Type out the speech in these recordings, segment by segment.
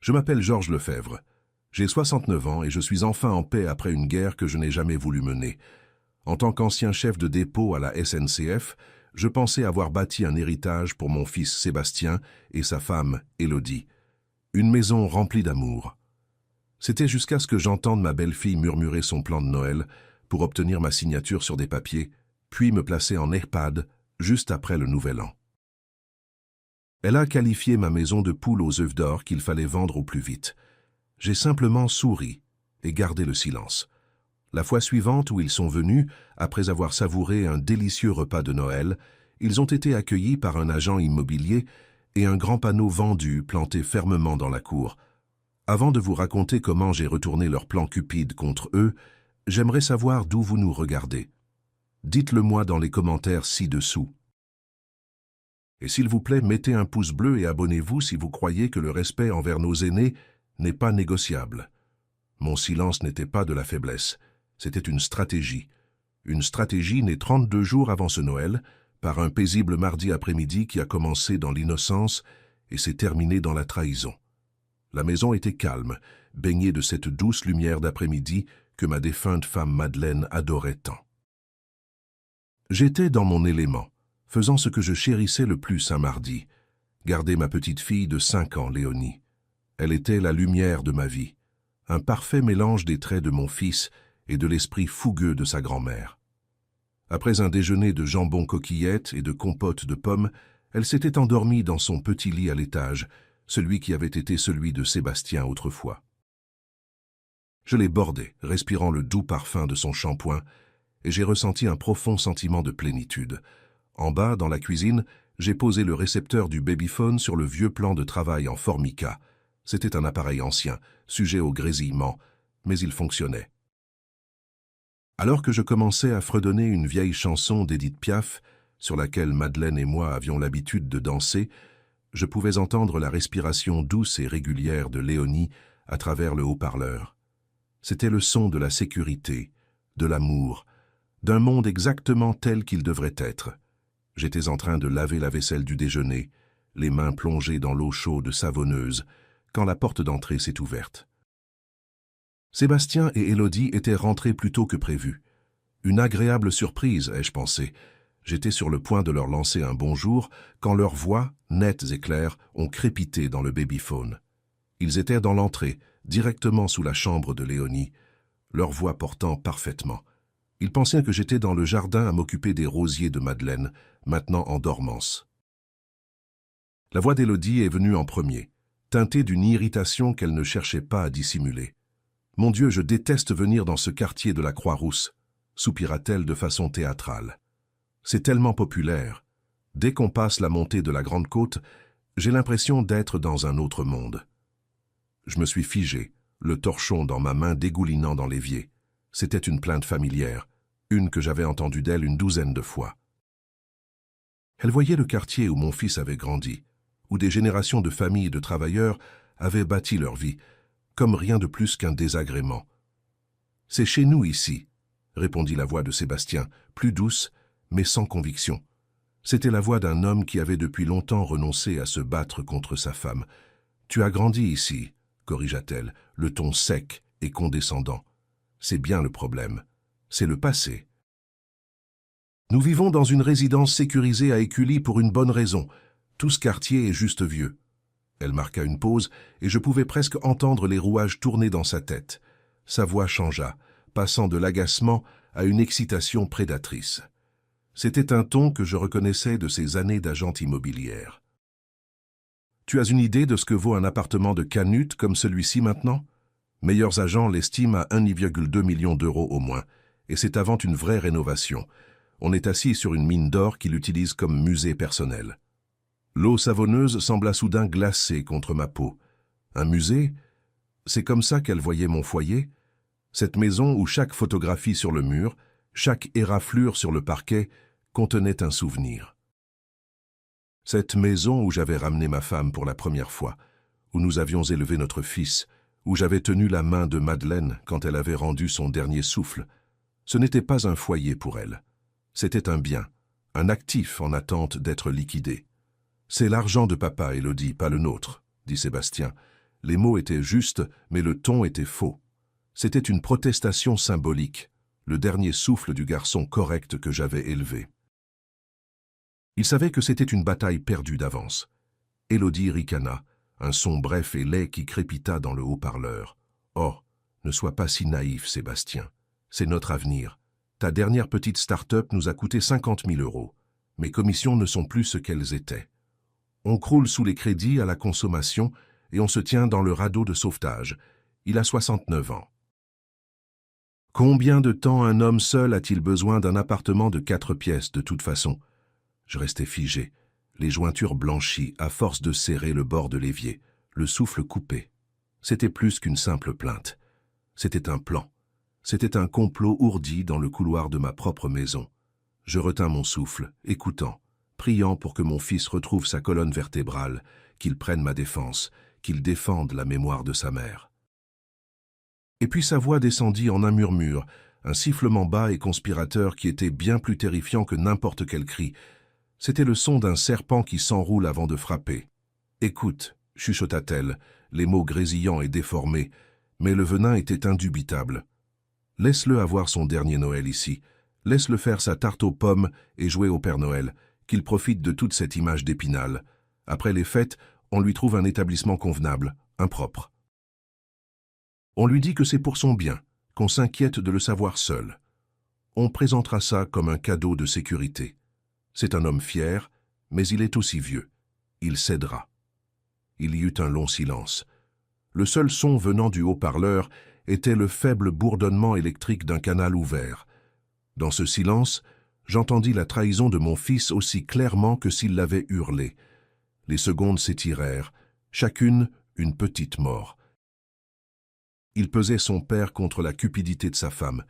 Je m'appelle Georges Lefebvre. J'ai 69 ans et je suis enfin en paix après une guerre que je n'ai jamais voulu mener. En tant qu'ancien chef de dépôt à la SNCF, je pensais avoir bâti un héritage pour mon fils Sébastien et sa femme Élodie. Une maison remplie d'amour. C'était jusqu'à ce que j'entende ma belle-fille murmurer son plan de Noël pour obtenir ma signature sur des papiers, puis me placer en EHPAD juste après le Nouvel An. Elle a qualifié ma maison de poule aux œufs d'or qu'il fallait vendre au plus vite. J'ai simplement souri et gardé le silence. La fois suivante où ils sont venus, après avoir savouré un délicieux repas de Noël, ils ont été accueillis par un agent immobilier et un grand panneau vendu planté fermement dans la cour. Avant de vous raconter comment j'ai retourné leur plan cupide contre eux, j'aimerais savoir d'où vous nous regardez. Dites-le-moi dans les commentaires ci-dessous. Et s'il vous plaît, mettez un pouce bleu et abonnez-vous si vous croyez que le respect envers nos aînés n'est pas négociable. Mon silence n'était pas de la faiblesse, c'était une stratégie. Une stratégie née 32 jours avant ce Noël, par un paisible mardi après-midi qui a commencé dans l'innocence et s'est terminé dans la trahison. La maison était calme, baignée de cette douce lumière d'après-midi que ma défunte femme Madeleine adorait tant. J'étais dans mon élément, faisant ce que je chérissais le plus un mardi, garder ma petite fille de 5 ans, Léonie. Elle était la lumière de ma vie, un parfait mélange des traits de mon fils et de l'esprit fougueux de sa grand-mère. Après un déjeuner de jambon coquillette et de compote de pommes, elle s'était endormie dans son petit lit à l'étage, celui qui avait été celui de Sébastien autrefois. Je l'ai bordée, respirant le doux parfum de son shampoing, et j'ai ressenti un profond sentiment de plénitude. En bas, dans la cuisine, j'ai posé le récepteur du babyphone sur le vieux plan de travail en formica. C'était un appareil ancien, sujet au grésillement, mais il fonctionnait. Alors que je commençais à fredonner une vieille chanson d'Édith Piaf, sur laquelle Madeleine et moi avions l'habitude de danser, je pouvais entendre la respiration douce et régulière de Léonie à travers le haut-parleur. C'était le son de la sécurité, de l'amour, d'un monde exactement tel qu'il devrait être. J'étais en train de laver la vaisselle du déjeuner, les mains plongées dans l'eau chaude savonneuse, quand la porte d'entrée s'est ouverte. Sébastien et Élodie étaient rentrés plus tôt que prévu. Une agréable surprise, ai-je pensé. J'étais sur le point de leur lancer un bonjour quand leurs voix, nettes et claires, ont crépité dans le babyphone. Ils étaient dans l'entrée, directement sous la chambre de Léonie, leur voix portant parfaitement. Ils pensaient que j'étais dans le jardin à m'occuper des rosiers de Madeleine, maintenant en dormance. La voix d'Élodie est venue en premier, teintée d'une irritation qu'elle ne cherchait pas à dissimuler. « Mon Dieu, je déteste venir dans ce quartier de la Croix-Rousse », soupira-t-elle de façon théâtrale. « C'est tellement populaire. Dès qu'on passe la montée de la Grande Côte, j'ai l'impression d'être dans un autre monde. » Je me suis figé, le torchon dans ma main dégoulinant dans l'évier. C'était une plainte familière, une que j'avais entendue d'elle une 12aine de fois. Elle voyait le quartier où mon fils avait grandi, où des générations de familles et de travailleurs avaient bâti leur vie, comme rien de plus qu'un désagrément. « C'est chez nous ici », répondit la voix de Sébastien, plus douce, mais sans conviction. C'était la voix d'un homme qui avait depuis longtemps renoncé à se battre contre sa femme. « Tu as grandi ici », corrigea-t-elle, le ton sec et condescendant. « C'est bien le problème. C'est le passé. » Nous vivons dans une résidence sécurisée à Écully pour une bonne raison. Tout ce quartier est juste vieux. Elle marqua une pause, et je pouvais presque entendre les rouages tourner dans sa tête. Sa voix changea, passant de l'agacement à une excitation prédatrice. C'était un ton que je reconnaissais de ces années d'agente immobilière. « Tu as une idée de ce que vaut un appartement de Canute comme celui-ci maintenant ? Meilleurs agents l'estiment à 1,2 million d'euros au moins, et c'est avant une vraie rénovation. On est assis sur une mine d'or qu'il utilise comme musée personnel. » L'eau savonneuse sembla soudain glacée contre ma peau. Un musée? C'est comme ça qu'elle voyait mon foyer? Cette maison où chaque photographie sur le mur, chaque éraflure sur le parquet, contenait un souvenir. Cette maison où j'avais ramené ma femme pour la première fois, où nous avions élevé notre fils, où j'avais tenu la main de Madeleine quand elle avait rendu son dernier souffle, ce n'était pas un foyer pour elle. C'était un bien, un actif en attente d'être liquidé. « C'est l'argent de papa, Élodie, pas le nôtre, » dit Sébastien, Les mots étaient justes, mais le ton était faux. C'était une protestation symbolique, le dernier souffle du garçon correct que j'avais élevé. Il savait que c'était une bataille perdue d'avance. Élodie ricana, un son bref et laid qui crépita dans le haut-parleur. « Oh, ne sois pas si naïf, Sébastien. C'est notre avenir. Ta dernière petite start-up nous a coûté 50 000 €. Mes commissions ne sont plus ce qu'elles étaient. On croule sous les crédits à la consommation et on se tient dans le radeau de sauvetage. Il a 69 ans. Combien de temps un homme seul a-t-il besoin d'un appartement de 4 pièces de toute façon? Je restais figé, les jointures blanchies à force de serrer le bord de l'évier, le souffle coupé. C'était plus qu'une simple plainte. C'était un plan. C'était un complot ourdi dans le couloir de ma propre maison. Je retins mon souffle, écoutant, priant pour que mon fils retrouve sa colonne vertébrale, qu'il prenne ma défense, qu'il défende la mémoire de sa mère. Et puis sa voix descendit en un murmure, un sifflement bas et conspirateur qui était bien plus terrifiant que n'importe quel cri. C'était le son d'un serpent qui s'enroule avant de frapper. « Écoute » chuchota-t-elle, les mots grésillants et déformés, mais le venin était indubitable. « Laisse-le avoir son dernier Noël ici. Laisse-le faire sa tarte aux pommes et jouer au Père Noël, qu'il profite de toute cette image d'Épinal. Après les fêtes, on lui trouve un établissement convenable, impropre. On lui dit que c'est pour son bien, qu'on s'inquiète de le savoir seul. On présentera ça comme un cadeau de sécurité. C'est un homme fier, mais il est aussi vieux. Il cédera. » Il y eut un long silence. Le seul son venant du haut-parleur était le faible bourdonnement électrique d'un canal ouvert. Dans ce silence, j'entendis la trahison de mon fils aussi clairement que s'il l'avait hurlé. Les secondes s'étirèrent, chacune une petite mort. Il pesait son père contre la cupidité de sa femme,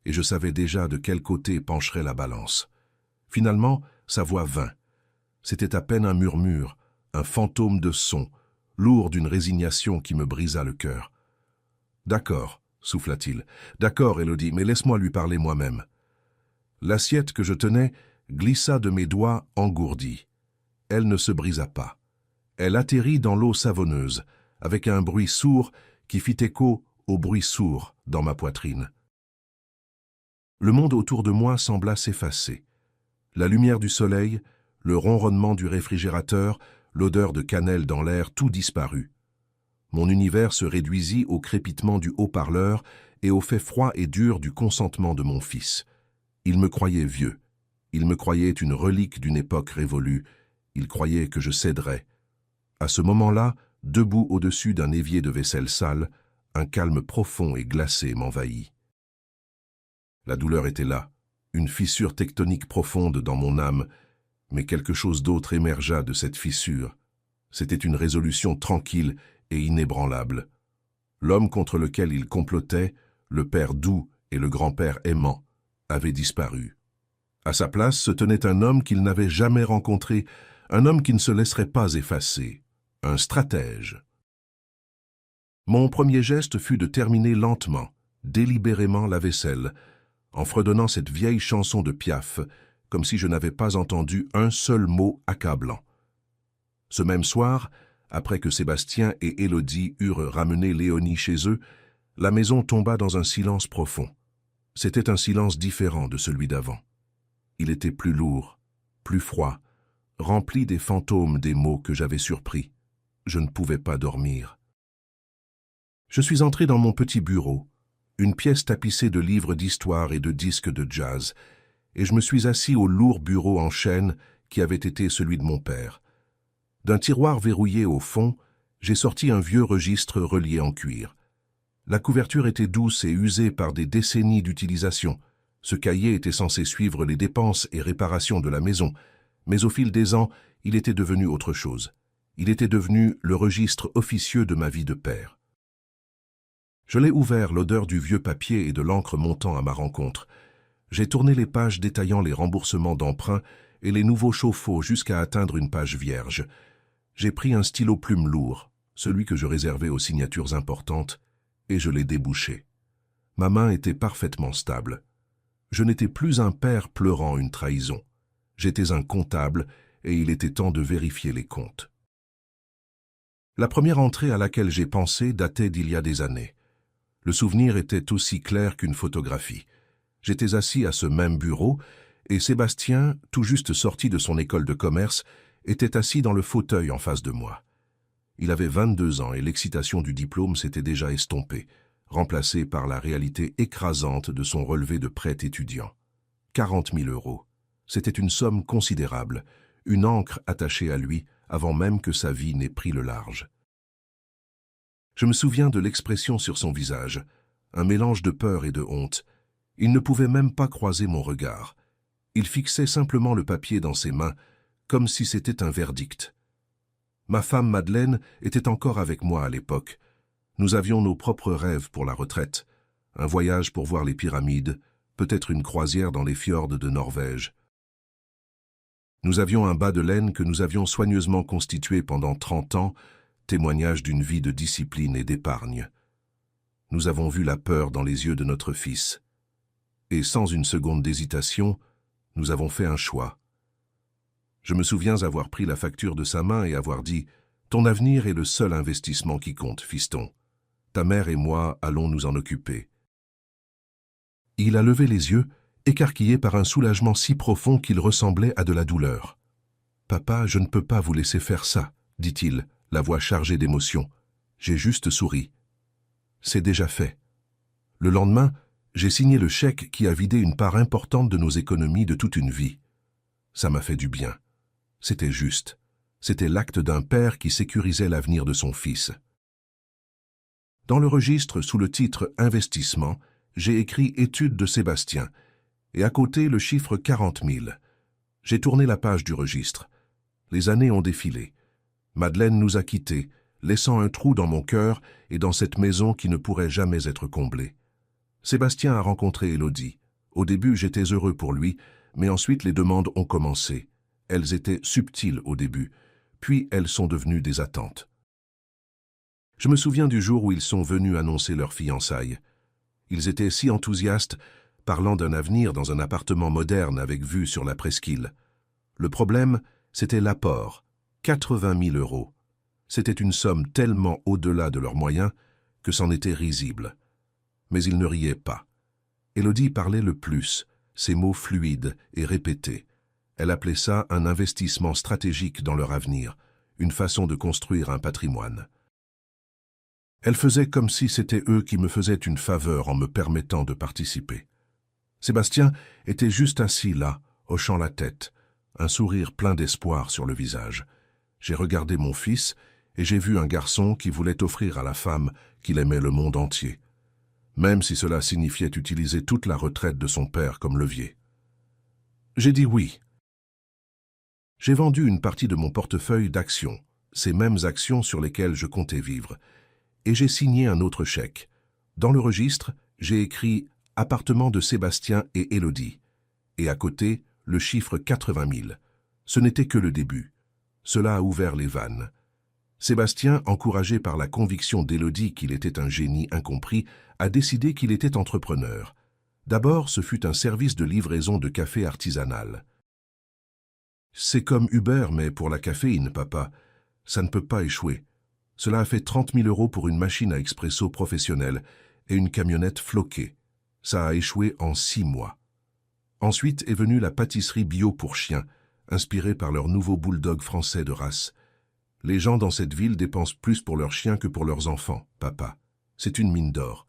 et je savais déjà de quel côté pencherait la balance. Finalement, sa voix vint. C'était à peine un murmure, un fantôme de son, lourd d'une résignation qui me brisa le cœur. « D'accord, » souffla-t-il. « D'accord, Élodie, mais laisse-moi lui parler moi-même. » L'assiette que je tenais glissa de mes doigts engourdis. Elle ne se brisa pas. Elle atterrit dans l'eau savonneuse, avec un bruit sourd qui fit écho au bruit sourd dans ma poitrine. Le monde autour de moi sembla s'effacer. La lumière du soleil, le ronronnement du réfrigérateur, l'odeur de cannelle dans l'air, tout disparut. Mon univers se réduisit au crépitement du haut-parleur et au fait froid et dur du consentement de mon fils. Il me croyait vieux. Il me croyait une relique d'une époque révolue. Il croyait que je céderais. À ce moment-là, debout au-dessus d'un évier de vaisselle sale, un calme profond et glacé m'envahit. La douleur était là, une fissure tectonique profonde dans mon âme, mais quelque chose d'autre émergea de cette fissure. C'était une résolution tranquille et inébranlable. L'homme contre lequel il complotait, le père doux et le grand-père aimant, avait disparu. À sa place se tenait un homme qu'il n'avait jamais rencontré, un homme qui ne se laisserait pas effacer, un stratège. Mon premier geste fut de terminer lentement, délibérément la vaisselle, en fredonnant cette vieille chanson de Piaf, comme si je n'avais pas entendu un seul mot accablant. Ce même soir, après que Sébastien et Élodie eurent ramené Léonie chez eux, la maison tomba dans un silence profond. C'était un silence différent de celui d'avant. Il était plus lourd, plus froid, rempli des fantômes des mots que j'avais surpris. Je ne pouvais pas dormir. Je suis entré dans mon petit bureau, une pièce tapissée de livres d'histoire et de disques de jazz, et je me suis assis au lourd bureau en chêne qui avait été celui de mon père. D'un tiroir verrouillé au fond, j'ai sorti un vieux registre relié en cuir. La couverture était douce et usée par des décennies d'utilisation. Ce cahier était censé suivre les dépenses et réparations de la maison, mais au fil des ans, il était devenu autre chose. Il était devenu le registre officieux de ma vie de père. Je l'ai ouvert, l'odeur du vieux papier et de l'encre montant à ma rencontre. J'ai tourné les pages détaillant les remboursements d'emprunts et les nouveaux chauffe-eau jusqu'à atteindre une page vierge. J'ai pris un stylo plume lourd, celui que je réservais aux signatures importantes, et je l'ai débouché. Ma main était parfaitement stable. Je n'étais plus un père pleurant une trahison. J'étais un comptable et il était temps de vérifier les comptes. La première entrée à laquelle j'ai pensé datait d'il y a des années. Le souvenir était aussi clair qu'une photographie. J'étais assis à ce même bureau, et Sébastien, tout juste sorti de son école de commerce, était assis dans le fauteuil en face de moi. Il avait 22 ans et l'excitation du diplôme s'était déjà estompée, remplacée par la réalité écrasante de son relevé de prêt étudiant. 40 000 €. C'était une somme considérable, une ancre attachée à lui avant même que sa vie n'ait pris le large. Je me souviens de l'expression sur son visage, un mélange de peur et de honte. Il ne pouvait même pas croiser mon regard. Il fixait simplement le papier dans ses mains, comme si c'était un verdict. Ma femme Madeleine était encore avec moi à l'époque. Nous avions nos propres rêves pour la retraite. Un voyage pour voir les pyramides, peut-être une croisière dans les fjords de Norvège. Nous avions un bas de laine que nous avions soigneusement constitué pendant 30 ans, témoignage d'une vie de discipline et d'épargne. Nous avons vu la peur dans les yeux de notre fils. Et sans une seconde d'hésitation, nous avons fait un choix. Je me souviens avoir pris la facture de sa main et avoir dit « Ton avenir est le seul investissement qui compte, fiston. Ta mère et moi allons nous en occuper. » Il a levé les yeux, écarquillé par un soulagement si profond qu'il ressemblait à de la douleur. « Papa, je ne peux pas vous laisser faire ça, » dit-il, la voix chargée d'émotion. J'ai juste souri. C'est déjà fait. Le lendemain, j'ai signé le chèque qui a vidé une part importante de nos économies de toute une vie. Ça m'a fait du bien. C'était juste. C'était l'acte d'un père qui sécurisait l'avenir de son fils. Dans le registre, sous le titre « Investissement », j'ai écrit « Études de Sébastien » et à côté le chiffre 40 000. J'ai tourné la page du registre. Les années ont défilé. Madeleine nous a quittés, laissant un trou dans mon cœur et dans cette maison qui ne pourrait jamais être comblée. Sébastien a rencontré Élodie. Au début, j'étais heureux pour lui, mais ensuite les demandes ont commencé. Elles étaient subtiles au début, puis elles sont devenues des attentes. Je me souviens du jour où ils sont venus annoncer leur fiançailles. Ils étaient si enthousiastes, parlant d'un avenir dans un appartement moderne avec vue sur la presqu'île. Le problème, c'était l'apport, 80 000 €. C'était une somme tellement au-delà de leurs moyens que c'en était risible. Mais ils ne riaient pas. Élodie parlait le plus, ses mots fluides et répétés. Elle appelait ça un investissement stratégique dans leur avenir, une façon de construire un patrimoine. Elle faisait comme si c'était eux qui me faisaient une faveur en me permettant de participer. Sébastien était juste assis là, hochant la tête, un sourire plein d'espoir sur le visage. J'ai regardé mon fils et j'ai vu un garçon qui voulait offrir à la femme qu'il aimait le monde entier, même si cela signifiait utiliser toute la retraite de son père comme levier. J'ai dit oui. J'ai vendu une partie de mon portefeuille d'actions, ces mêmes actions sur lesquelles je comptais vivre, et j'ai signé un autre chèque. Dans le registre, j'ai écrit « Appartement de Sébastien et Élodie » et à côté, le chiffre 80 000. Ce n'était que le début. Cela a ouvert les vannes. Sébastien, encouragé par la conviction d'Élodie qu'il était un génie incompris, a décidé qu'il était entrepreneur. D'abord, ce fut un service de livraison de café artisanal. C'est comme Uber, mais pour la caféine, papa. Ça ne peut pas échouer. Cela a fait 30 000 € pour une machine à expresso professionnelle et une camionnette floquée. Ça a échoué en 6 mois. Ensuite est venue la pâtisserie bio pour chiens, inspirée par leur nouveau bulldog français de race. Les gens dans cette ville dépensent plus pour leurs chiens que pour leurs enfants, papa. C'est une mine d'or.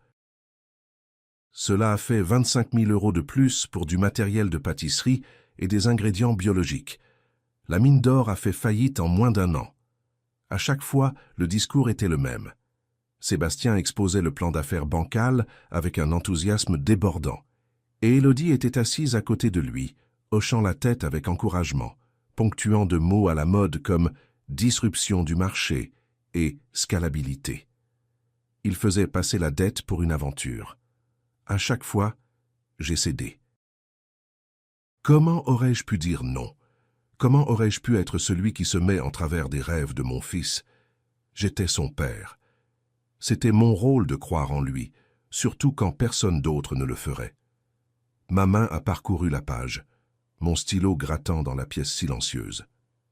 Cela a fait 25 000 € de plus pour du matériel de pâtisserie et des ingrédients biologiques. La mine d'or a fait faillite en moins d'1 an. À chaque fois, le discours était le même. Sébastien exposait le plan d'affaires bancal avec un enthousiasme débordant. Et Élodie était assise à côté de lui, hochant la tête avec encouragement, ponctuant de mots à la mode comme « disruption du marché » et « scalabilité ». Il faisait passer la dette pour une aventure. À chaque fois, j'ai cédé. Comment aurais-je pu dire non? Comment aurais-je pu être celui qui se met en travers des rêves de mon fils? J'étais son père. C'était mon rôle de croire en lui, surtout quand personne d'autre ne le ferait. Ma main a parcouru la page, mon stylo grattant dans la pièce silencieuse.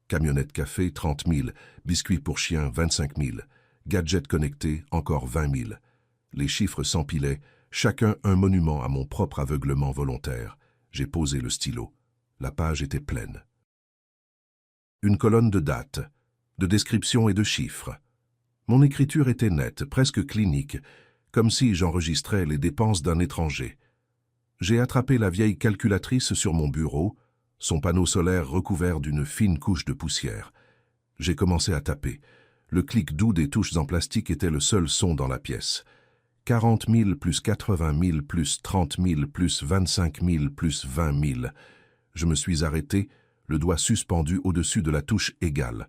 Camionnette café, 30 000. Biscuits pour chiens, 25 000. Gadgets connectés, encore 20 000. Les chiffres s'empilaient, chacun un monument à mon propre aveuglement volontaire. J'ai posé le stylo. La page était pleine. Une colonne de dates, de descriptions et de chiffres. Mon écriture était nette, presque clinique, comme si j'enregistrais les dépenses d'un étranger. J'ai attrapé la vieille calculatrice sur mon bureau, son panneau solaire recouvert d'une fine couche de poussière. J'ai commencé à taper. Le clic doux des touches en plastique était le seul son dans la pièce. 40 000 plus 80 000 plus 30 000 plus 25 000 plus 20 000. Je me suis arrêté, le doigt suspendu au-dessus de la touche égale.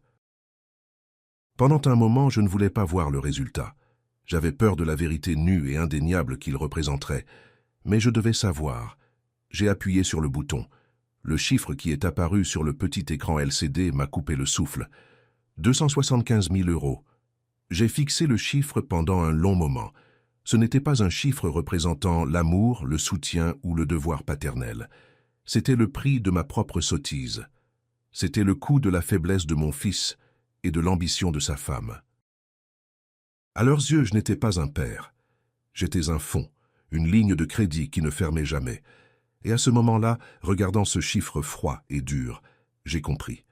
Pendant un moment, je ne voulais pas voir le résultat. J'avais peur de la vérité nue et indéniable qu'il représenterait. Mais je devais savoir. J'ai appuyé sur le bouton. Le chiffre qui est apparu sur le petit écran LCD m'a coupé le souffle. 275 000 €. J'ai fixé le chiffre pendant un long moment. Ce n'était pas un chiffre représentant l'amour, le soutien ou le devoir paternel. C'était le prix de ma propre sottise. C'était le coût de la faiblesse de mon fils et de l'ambition de sa femme. À leurs yeux, je n'étais pas un père. J'étais un fonds, une ligne de crédit qui ne fermait jamais. Et à ce moment-là, regardant ce chiffre froid et dur, j'ai compris.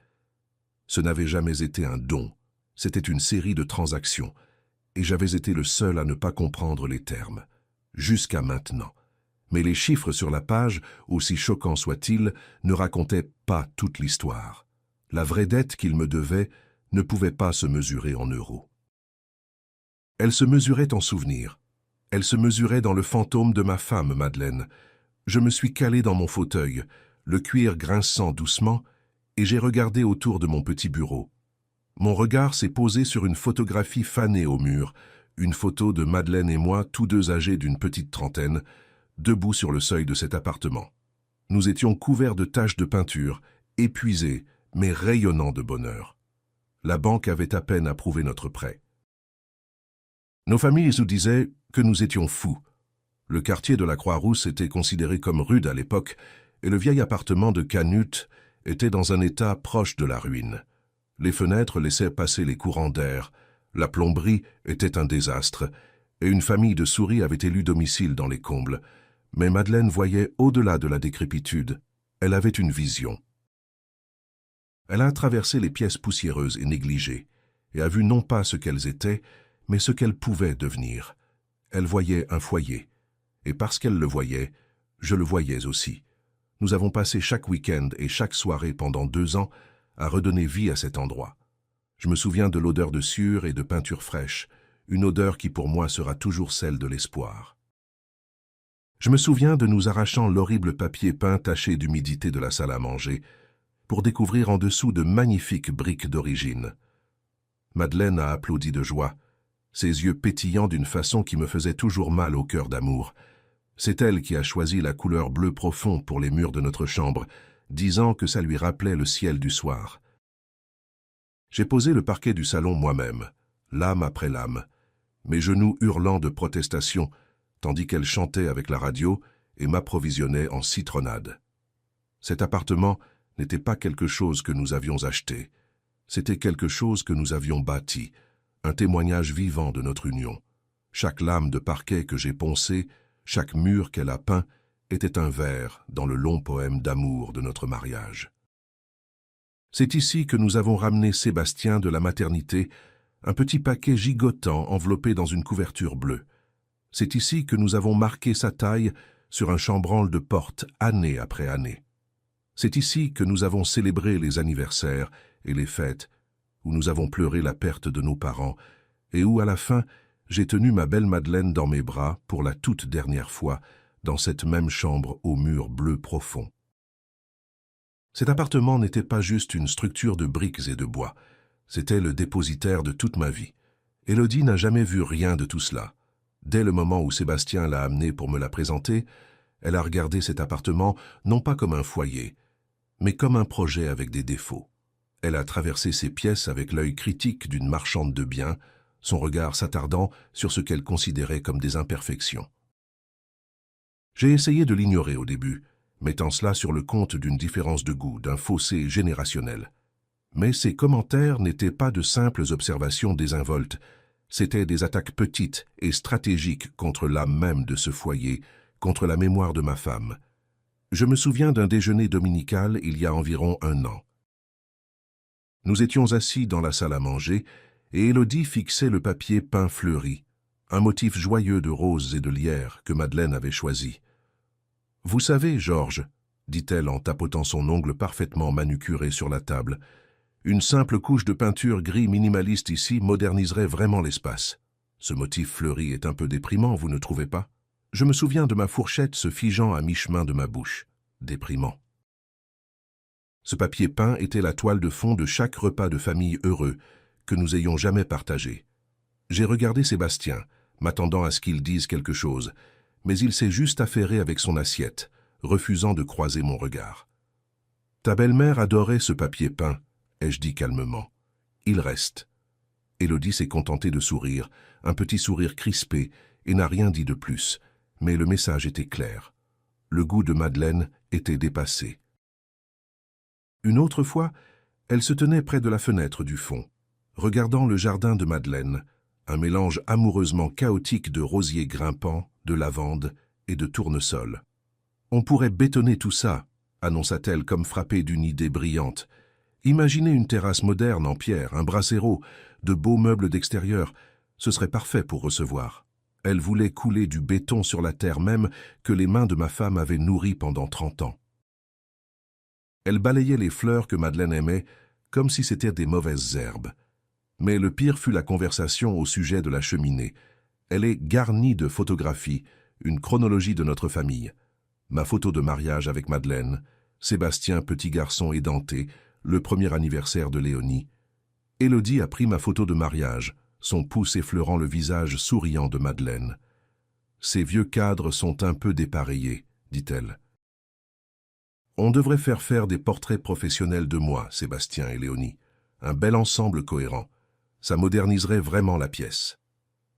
Ce n'avait jamais été un don, c'était une série de transactions, et j'avais été le seul à ne pas comprendre les termes, jusqu'à maintenant. Mais les chiffres sur la page, aussi choquants soient-ils, ne racontaient pas toute l'histoire. La vraie dette qu'il me devait ne pouvait pas se mesurer en euros. Elle se mesurait en souvenirs. Elle se mesurait dans le fantôme de ma femme, Madeleine. Je me suis calé dans mon fauteuil, le cuir grinçant doucement, et j'ai regardé autour de mon petit bureau. Mon regard s'est posé sur une photographie fanée au mur, une photo de Madeleine et moi, tous deux âgés d'une petite trentaine, debout sur le seuil de cet appartement. Nous étions couverts de taches de peinture, épuisés, mais rayonnants de bonheur. La banque avait à peine approuvé notre prêt. Nos familles nous disaient que nous étions fous. Le quartier de la Croix-Rousse était considéré comme rude à l'époque, et le vieil appartement de Canute était dans un état proche de la ruine. Les fenêtres laissaient passer les courants d'air, la plomberie était un désastre, et une famille de souris avait élu domicile dans les combles. Mais Madeleine voyait au-delà de la décrépitude. Elle avait une vision. Elle a traversé les pièces poussiéreuses et négligées, et a vu non pas ce qu'elles étaient, mais ce qu'elles pouvaient devenir. Elle voyait un foyer, et parce qu'elle le voyait, je le voyais aussi. Nous avons passé chaque week-end et chaque soirée pendant 2 ans à redonner vie à cet endroit. Je me souviens de l'odeur de sueur et de peinture fraîche, une odeur qui pour moi sera toujours celle de l'espoir. Je me souviens de nous arrachant l'horrible papier peint taché d'humidité de la salle à manger pour découvrir en dessous de magnifiques briques d'origine. Madeleine a applaudi de joie, ses yeux pétillants d'une façon qui me faisait toujours mal au cœur d'amour. C'est elle qui a choisi la couleur bleu profond pour les murs de notre chambre, disant que ça lui rappelait le ciel du soir. J'ai posé le parquet du salon moi-même, lame après lame, mes genoux hurlant de protestation, tandis qu'elle chantait avec la radio et m'approvisionnait en citronnade. Cet appartement n'était pas quelque chose que nous avions acheté, c'était quelque chose que nous avions bâti, un témoignage vivant de notre union. Chaque lame de parquet que j'ai poncée, chaque mur qu'elle a peint, était un vers dans le long poème d'amour de notre mariage. C'est ici que nous avons ramené Sébastien de la maternité, un petit paquet gigotant enveloppé dans une couverture bleue. C'est ici que nous avons marqué sa taille sur un chambranle de porte année après année. C'est ici que nous avons célébré les anniversaires et les fêtes, où nous avons pleuré la perte de nos parents, et où, à la fin, j'ai tenu ma belle Madeleine dans mes bras pour la toute dernière fois, dans cette même chambre aux murs bleus profonds. Cet appartement n'était pas juste une structure de briques et de bois, c'était le dépositaire de toute ma vie. Élodie n'a jamais vu rien de tout cela. Dès le moment où Sébastien l'a amenée pour me la présenter, elle a regardé cet appartement non pas comme un foyer, mais comme un projet avec des défauts. Elle a traversé ses pièces avec l'œil critique d'une marchande de biens, son regard s'attardant sur ce qu'elle considérait comme des imperfections. J'ai essayé de l'ignorer au début, mettant cela sur le compte d'une différence de goût, d'un fossé générationnel. Mais ces commentaires n'étaient pas de simples observations désinvoltes, c'étaient des attaques petites et stratégiques contre l'âme même de ce foyer, contre la mémoire de ma femme. Je me souviens d'un déjeuner dominical il y a environ 1 an. Nous étions assis dans la salle à manger et Élodie fixait le papier peint fleuri, un motif joyeux de roses et de lierre que Madeleine avait choisi. « Vous savez, Georges, dit-elle en tapotant son ongle parfaitement manucuré sur la table, une simple couche de peinture gris minimaliste ici moderniserait vraiment l'espace. Ce motif fleuri est un peu déprimant, vous ne trouvez pas? Je me souviens de ma fourchette se figeant à mi-chemin de ma bouche. Déprimant. Ce papier peint était la toile de fond de chaque repas de famille heureux que nous ayons jamais partagé. J'ai regardé Sébastien, m'attendant à ce qu'il dise quelque chose, mais il s'est juste affairé avec son assiette, refusant de croiser mon regard. « Ta belle-mère adorait ce papier peint, » ai-je dit calmement. « Il reste. » Élodie s'est contentée de sourire, un petit sourire crispé, et n'a rien dit de plus, mais le message était clair. Le goût de Madeleine était dépassé. Une autre fois, elle se tenait près de la fenêtre du fond, regardant le jardin de Madeleine, un mélange amoureusement chaotique de rosiers grimpants, de lavande et de tournesol. « On pourrait bétonner tout ça, » annonça-t-elle comme frappée d'une idée brillante. « Imaginez une terrasse moderne en pierre, un brasero, de beaux meubles d'extérieur, ce serait parfait pour recevoir. » Elle voulait couler du béton sur la terre même que les mains de ma femme avaient nourrie pendant 30 ans. Elle balayait les fleurs que Madeleine aimait comme si c'étaient des mauvaises herbes. Mais le pire fut la conversation au sujet de la cheminée. Elle est garnie de photographies, une chronologie de notre famille. Ma photo de mariage avec Madeleine, Sébastien, petit garçon édenté, le premier anniversaire de Léonie. Élodie a pris ma photo de mariage, son pouce effleurant le visage souriant de Madeleine. « Ces vieux cadres sont un peu dépareillés, » dit-elle. « On devrait faire des portraits professionnels de moi, Sébastien et Léonie. Un bel ensemble cohérent. Ça moderniserait vraiment la pièce. »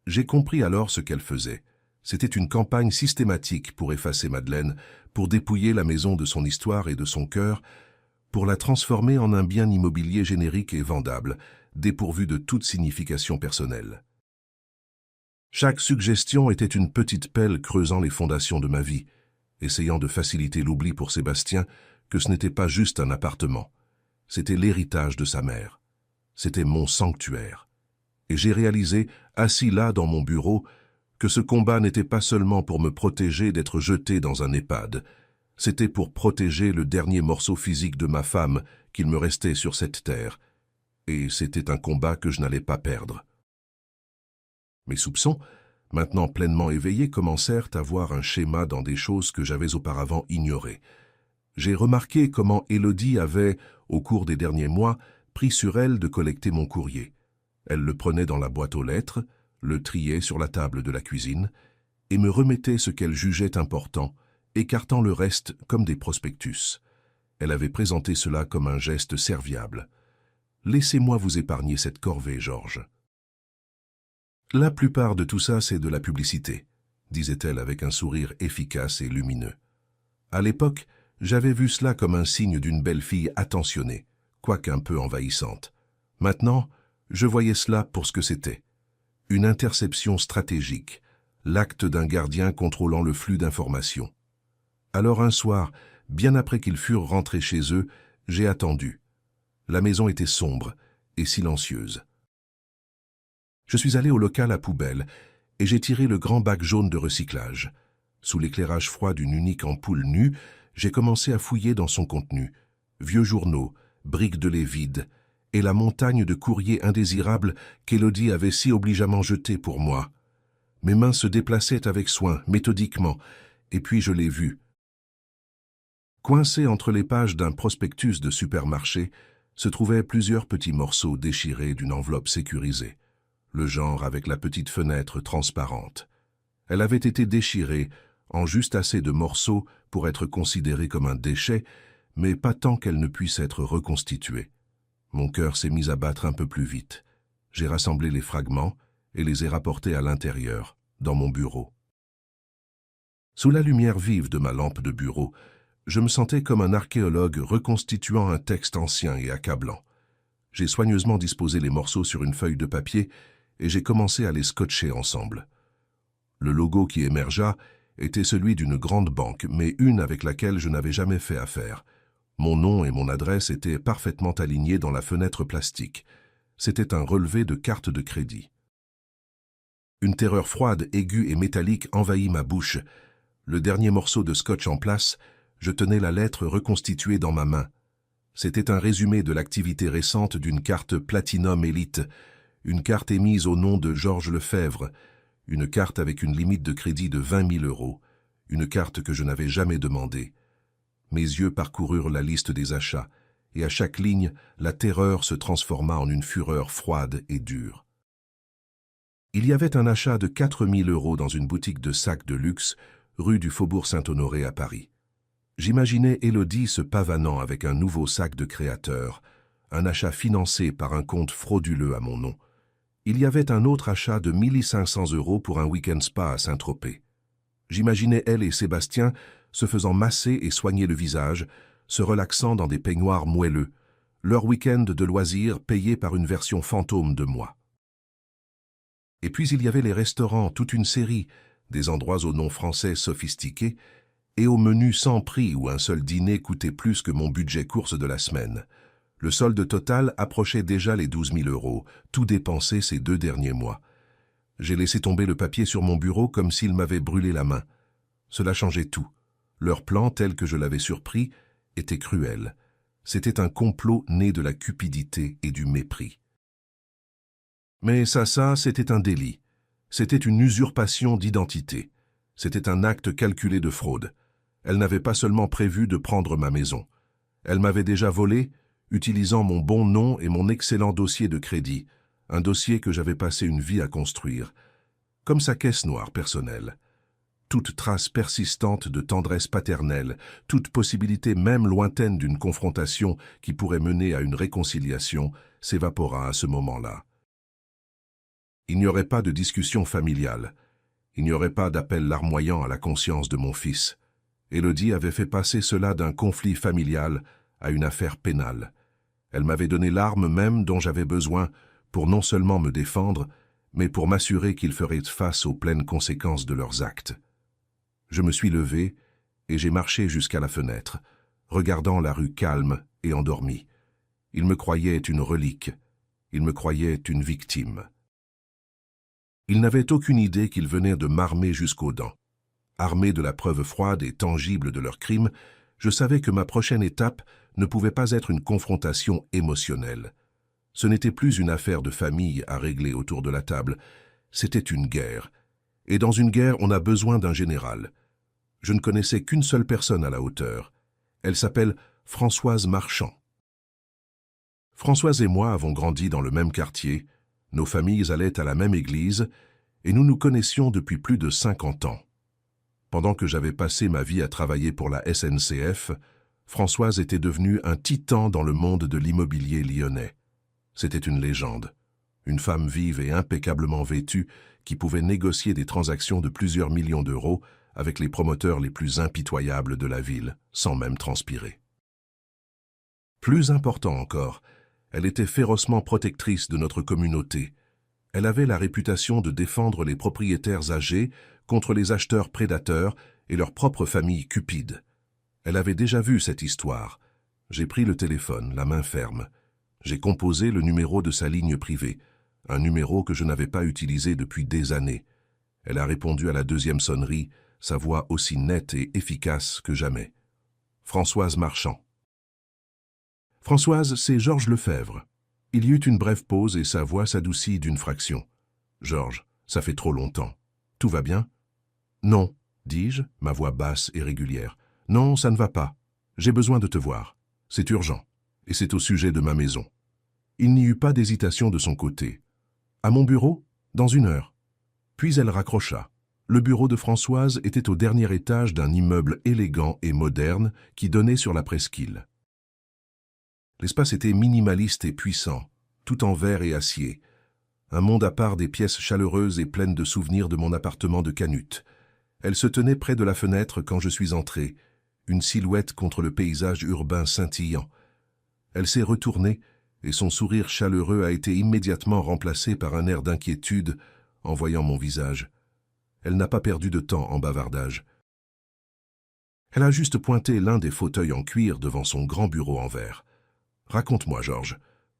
J'ai compris alors ce qu'elle faisait. C'était une campagne systématique pour effacer Madeleine, pour dépouiller la maison de son histoire et de son cœur, pour la transformer en un bien immobilier générique et vendable, dépourvu de toute signification personnelle. Chaque suggestion était une petite pelle creusant les fondations de ma vie, essayant de faciliter l'oubli pour Sébastien que ce n'était pas juste un appartement. C'était l'héritage de sa mère. C'était mon sanctuaire. Et j'ai réalisé, assis là dans mon bureau, que ce combat n'était pas seulement pour me protéger d'être jeté dans un EHPAD, c'était pour protéger le dernier morceau physique de ma femme qu'il me restait sur cette terre, et c'était un combat que je n'allais pas perdre. Mes soupçons, maintenant pleinement éveillés, commencèrent à voir un schéma dans des choses que j'avais auparavant ignorées. J'ai remarqué comment Élodie avait, au cours des derniers mois, pris sur elle de collecter mon courrier. Elle le prenait dans la boîte aux lettres, le triait sur la table de la cuisine, et me remettait ce qu'elle jugeait important, écartant le reste comme des prospectus. Elle avait présenté cela comme un geste serviable. « Laissez-moi vous épargner cette corvée, Georges. » « La plupart de tout ça, c'est de la publicité, » disait-elle avec un sourire efficace et lumineux. À l'époque, j'avais vu cela comme un signe d'une belle fille attentionnée, quoique un peu envahissante. Maintenant, je voyais cela pour ce que c'était. Une interception stratégique, l'acte d'un gardien contrôlant le flux d'informations. Alors un soir, bien après qu'ils furent rentrés chez eux, j'ai attendu. La maison était sombre et silencieuse. Je suis allé au local à poubelle et j'ai tiré le grand bac jaune de recyclage. Sous l'éclairage froid d'une unique ampoule nue, j'ai commencé à fouiller dans son contenu. Vieux journaux, briques de lait vides et la montagne de courriers indésirables qu'Élodie avait si obligeamment jetés pour moi. Mes mains se déplaçaient avec soin, méthodiquement, et puis je l'ai vu. Coincés entre les pages d'un prospectus de supermarché, se trouvaient plusieurs petits morceaux déchirés d'une enveloppe sécurisée. Le genre avec la petite fenêtre transparente. Elle avait été déchirée en juste assez de morceaux pour être considérée comme un déchet, mais pas tant qu'elle ne puisse être reconstituée. Mon cœur s'est mis à battre un peu plus vite. J'ai rassemblé les fragments et les ai rapportés à l'intérieur, dans mon bureau. Sous la lumière vive de ma lampe de bureau, je me sentais comme un archéologue reconstituant un texte ancien et accablant. J'ai soigneusement disposé les morceaux sur une feuille de papier et j'ai commencé à les scotcher ensemble. Le logo qui émergea était celui d'une grande banque, mais une avec laquelle je n'avais jamais fait affaire. Mon nom et mon adresse étaient parfaitement alignés dans la fenêtre plastique. C'était un relevé de carte de crédit. Une terreur froide, aiguë et métallique envahit ma bouche. Le dernier morceau de scotch en place, je tenais la lettre reconstituée dans ma main. C'était un résumé de l'activité récente d'une carte Platinum Elite, une carte émise au nom de Georges Lefebvre, une carte avec une limite de crédit de 20 000 €, une carte que je n'avais jamais demandée. Mes yeux parcoururent la liste des achats, et à chaque ligne, la terreur se transforma en une fureur froide et dure. Il y avait un achat de 4 000 € dans une boutique de sacs de luxe, rue du Faubourg Saint-Honoré à Paris. J'imaginais Élodie se pavanant avec un nouveau sac de créateur, un achat financé par un compte frauduleux à mon nom. Il y avait un autre achat de 1 500 € pour un week-end spa à Saint-Tropez. J'imaginais elle et Sébastien se faisant masser et soigner le visage, se relaxant dans des peignoirs moelleux, leur week-end de loisirs payé par une version fantôme de moi. Et puis il y avait les restaurants, toute une série, des endroits au nom français sophistiqués, et au menu sans prix où un seul dîner coûtait plus que mon budget course de la semaine. Le solde total approchait déjà les 12 000 €, tout dépensé ces 2 derniers mois. J'ai laissé tomber le papier sur mon bureau comme s'il m'avait brûlé la main. Cela changeait tout. Leur plan, tel que je l'avais surpris, était cruel. C'était un complot né de la cupidité et du mépris. Mais ça, c'était un délit. C'était une usurpation d'identité. C'était un acte calculé de fraude. Elle n'avait pas seulement prévu de prendre ma maison. Elle m'avait déjà volé, utilisant mon bon nom et mon excellent dossier de crédit, un dossier que j'avais passé une vie à construire, comme sa caisse noire personnelle. Toute trace persistante de tendresse paternelle, toute possibilité même lointaine d'une confrontation qui pourrait mener à une réconciliation, s'évapora à ce moment-là. Il n'y aurait pas de discussion familiale. Il n'y aurait pas d'appel larmoyant à la conscience de mon fils. Élodie avait fait passer cela d'un conflit familial à une affaire pénale. Elle m'avait donné l'arme même dont j'avais besoin pour non seulement me défendre, mais pour m'assurer qu'ils feraient face aux pleines conséquences de leurs actes. Je me suis levé et j'ai marché jusqu'à la fenêtre, regardant la rue calme et endormie. Ils me croyaient une relique. Ils me croyaient une victime. Ils n'avaient aucune idée qu'ils venaient de m'armer jusqu'aux dents. Armé de la preuve froide et tangible de leur crime, je savais que ma prochaine étape ne pouvait pas être une confrontation émotionnelle. Ce n'était plus une affaire de famille à régler autour de la table, c'était une guerre. Et dans une guerre, on a besoin d'un général. Je ne connaissais qu'une seule personne à la hauteur. Elle s'appelle Françoise Marchand. Françoise et moi avons grandi dans le même quartier, nos familles allaient à la même église, et nous nous connaissions depuis plus de 50 ans. Pendant que j'avais passé ma vie à travailler pour la SNCF, Françoise était devenue un titan dans le monde de l'immobilier lyonnais. C'était une légende, une femme vive et impeccablement vêtue qui pouvait négocier des transactions de plusieurs millions d'euros avec les promoteurs les plus impitoyables de la ville, sans même transpirer. Plus important encore, elle était férocement protectrice de notre communauté. Elle avait la réputation de défendre les propriétaires âgés contre les acheteurs prédateurs et leur propre famille cupide. Elle avait déjà vu cette histoire. J'ai pris le téléphone, la main ferme. J'ai composé le numéro de sa ligne privée, un numéro que je n'avais pas utilisé depuis des années. Elle a répondu à la 2e sonnerie, sa voix aussi nette et efficace que jamais. Françoise Marchand. Françoise, c'est Georges Lefebvre. Il y eut une brève pause et sa voix s'adoucit d'une fraction. Georges, ça fait trop longtemps. Tout va bien? Non, dis-je, ma voix basse et régulière. Non, ça ne va pas. J'ai besoin de te voir. C'est urgent. Et c'est au sujet de ma maison. Il n'y eut pas d'hésitation de son côté. À mon bureau? Dans 1 heure. Puis elle raccrocha. Le bureau de Françoise était au dernier étage d'un immeuble élégant et moderne qui donnait sur la presqu'île. L'espace était minimaliste et puissant, tout en verre et acier. Un monde à part des pièces chaleureuses et pleines de souvenirs de mon appartement de Canute. Elle se tenait près de la fenêtre quand je suis entré, une silhouette contre le paysage urbain scintillant. Elle s'est retournée et son sourire chaleureux a été immédiatement remplacé par un air d'inquiétude en voyant mon visage. Elle n'a pas perdu de temps en bavardage. Elle a juste pointé l'un des fauteuils en cuir devant son grand bureau en verre. « Raconte-moi, Georges. »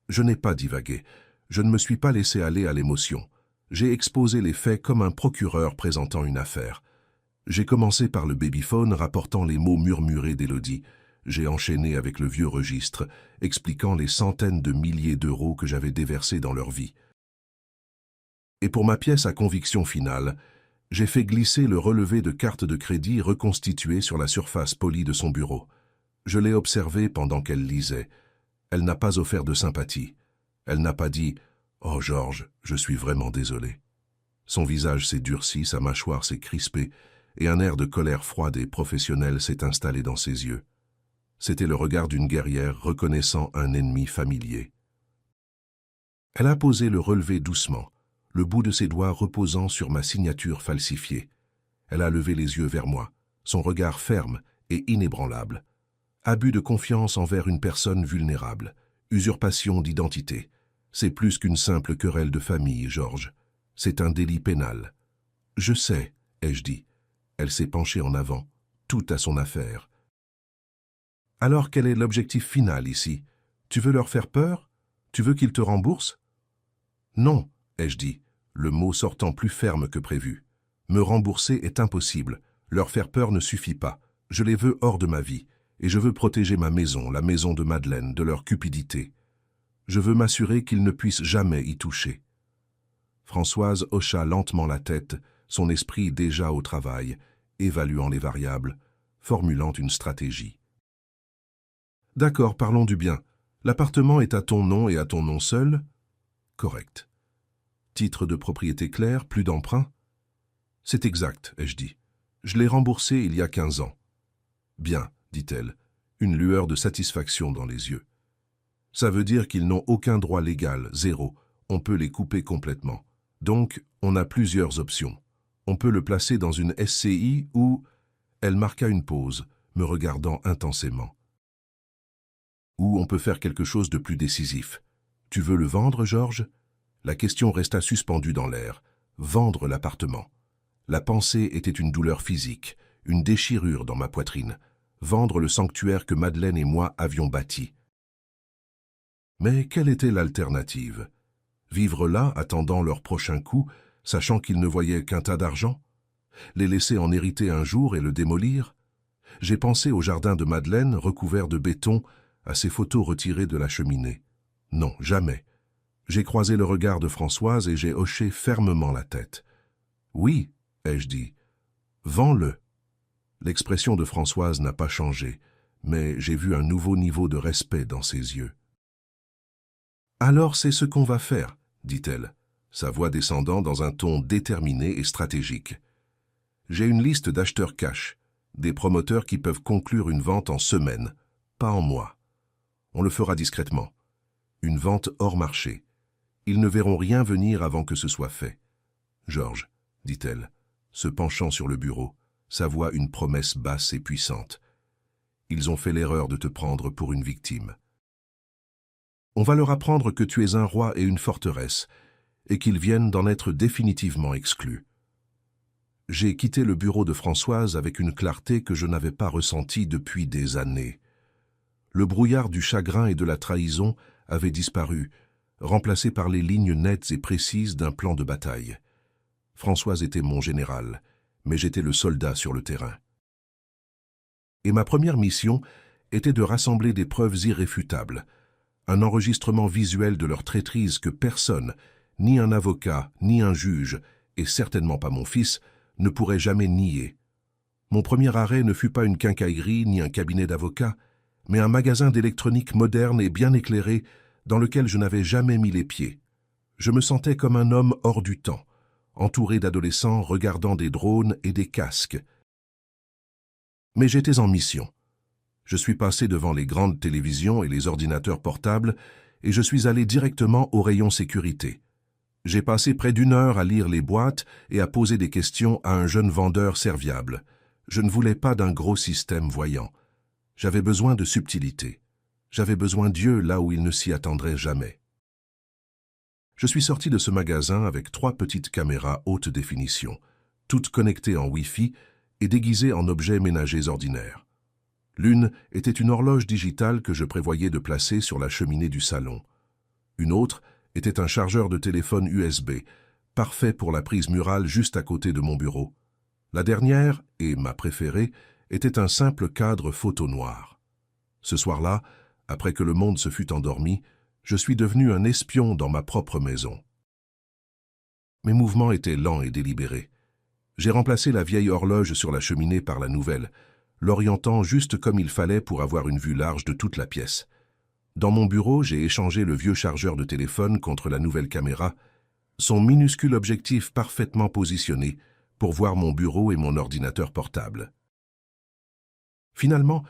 Je n'ai pas divagué. Je ne me suis pas laissé aller à l'émotion. J'ai exposé les faits comme un procureur présentant une affaire. J'ai commencé par le babyphone rapportant les mots murmurés d'Élodie. J'ai enchaîné avec le vieux registre, expliquant les centaines de milliers d'euros que j'avais déversés dans leur vie. Et pour ma pièce à conviction finale, j'ai fait glisser le relevé de carte de crédit reconstitué sur la surface polie de son bureau. Je l'ai observée pendant qu'elle lisait. Elle n'a pas offert de sympathie. Elle n'a pas dit « Oh Georges, je suis vraiment désolé ». Son visage s'est durci, sa mâchoire s'est crispée, et un air de colère froide et professionnelle s'est installé dans ses yeux. C'était le regard d'une guerrière reconnaissant un ennemi familier. Elle a posé le relevé doucement, le bout de ses doigts reposant sur ma signature falsifiée. Elle a levé les yeux vers moi, son regard ferme et inébranlable. Abus de confiance envers une personne vulnérable, usurpation d'identité. C'est plus qu'une simple querelle de famille, Georges. C'est un délit pénal. Je sais, ai-je dit. Elle s'est penchée en avant, tout à son affaire. Alors quel est l'objectif final ici? Tu veux leur faire peur? Tu veux qu'ils te remboursent? Non, ai-je dit, le mot sortant plus ferme que prévu. Me rembourser est impossible. Leur faire peur ne suffit pas. Je les veux hors de ma vie. Et je veux protéger ma maison, la maison de Madeleine, de leur cupidité. Je veux m'assurer qu'ils ne puissent jamais y toucher. Françoise hocha lentement la tête, son esprit déjà au travail, évaluant les variables, formulant une stratégie. D'accord, parlons du bien. L'appartement est à ton nom et à ton nom seul? Correct. Titre de propriété clair, plus d'emprunt? C'est exact, ai-je dit. Je l'ai remboursé il y a 15 ans. Bien, dit-elle, une lueur de satisfaction dans les yeux. Ça veut dire qu'ils n'ont aucun droit légal, zéro. On peut les couper complètement. Donc, on a plusieurs options. On peut le placer dans une SCI ou... Elle marqua une pause, me regardant intensément. Ou on peut faire quelque chose de plus décisif. Tu veux le vendre, Georges? La question resta suspendue dans l'air. Vendre l'appartement. La pensée était une douleur physique, une déchirure dans ma poitrine. Vendre le sanctuaire que Madeleine et moi avions bâti. Mais quelle était l'alternative? Vivre là, attendant leur prochain coup, sachant qu'ils ne voyaient qu'un tas d'argent? Les laisser en hériter un jour et le démolir? J'ai pensé au jardin de Madeleine, recouvert de béton, à ses photos retirées de la cheminée. Non, jamais. J'ai croisé le regard de Françoise et j'ai hoché fermement la tête. Oui, ai-je dit. Vends-le. L'expression de Françoise n'a pas changé, mais j'ai vu un nouveau niveau de respect dans ses yeux. Alors c'est ce qu'on va faire, dit-elle, sa voix descendant dans un ton déterminé et stratégique. J'ai une liste d'acheteurs cash, des promoteurs qui peuvent conclure une vente en semaine, pas en mois. On le fera discrètement. Une vente hors marché. Ils ne verront rien venir avant que ce soit fait. Georges, dit-elle, se penchant sur le bureau, sa voix une promesse basse et puissante. Ils ont fait l'erreur de te prendre pour une victime. On va leur apprendre que tu es un roi et une forteresse, et qu'ils viennent d'en être définitivement exclus. J'ai quitté le bureau de Françoise avec une clarté que je n'avais pas ressentie depuis des années. Le brouillard du chagrin et de la trahison avait disparu, remplacé par les lignes nettes et précises d'un plan de bataille. Françoise était mon général, mais j'étais le soldat sur le terrain. Et ma première mission était de rassembler des preuves irréfutables, un enregistrement visuel de leur traîtrise que personne, ni un avocat, ni un juge, et certainement pas mon fils, ne pourrait jamais nier. Mon premier arrêt ne fut pas une quincaillerie ni un cabinet d'avocats, mais un magasin d'électronique moderne et bien éclairé dans lequel je n'avais jamais mis les pieds. Je me sentais comme un homme hors du temps, entouré d'adolescents regardant des drones et des casques. Mais j'étais en mission. Je suis passé devant les grandes télévisions et les ordinateurs portables et je suis allé directement au rayon sécurité. J'ai passé près d'1 heure à lire les boîtes et à poser des questions à un jeune vendeur serviable. Je ne voulais pas d'un gros système voyant. J'avais besoin de subtilité. J'avais besoin d'yeux là où il ne s'y attendrait jamais. Je suis sorti de ce magasin avec 3 petites caméras haute définition, toutes connectées en Wi-Fi et déguisées en objets ménagers ordinaires. L'une était une horloge digitale que je prévoyais de placer sur la cheminée du salon. Une autre était un chargeur de téléphone USB, parfait pour la prise murale juste à côté de mon bureau. La dernière, et ma préférée, était un simple cadre photo noir. Ce soir-là, après que le monde se fut endormi, je suis devenu un espion dans ma propre maison. Mes mouvements étaient lents et délibérés. J'ai remplacé la vieille horloge sur la cheminée par la nouvelle, l'orientant juste comme il fallait pour avoir une vue large de toute la pièce. Dans mon bureau, j'ai échangé le vieux chargeur de téléphone contre la nouvelle caméra, son minuscule objectif parfaitement positionné pour voir mon bureau et mon ordinateur portable. Finalement,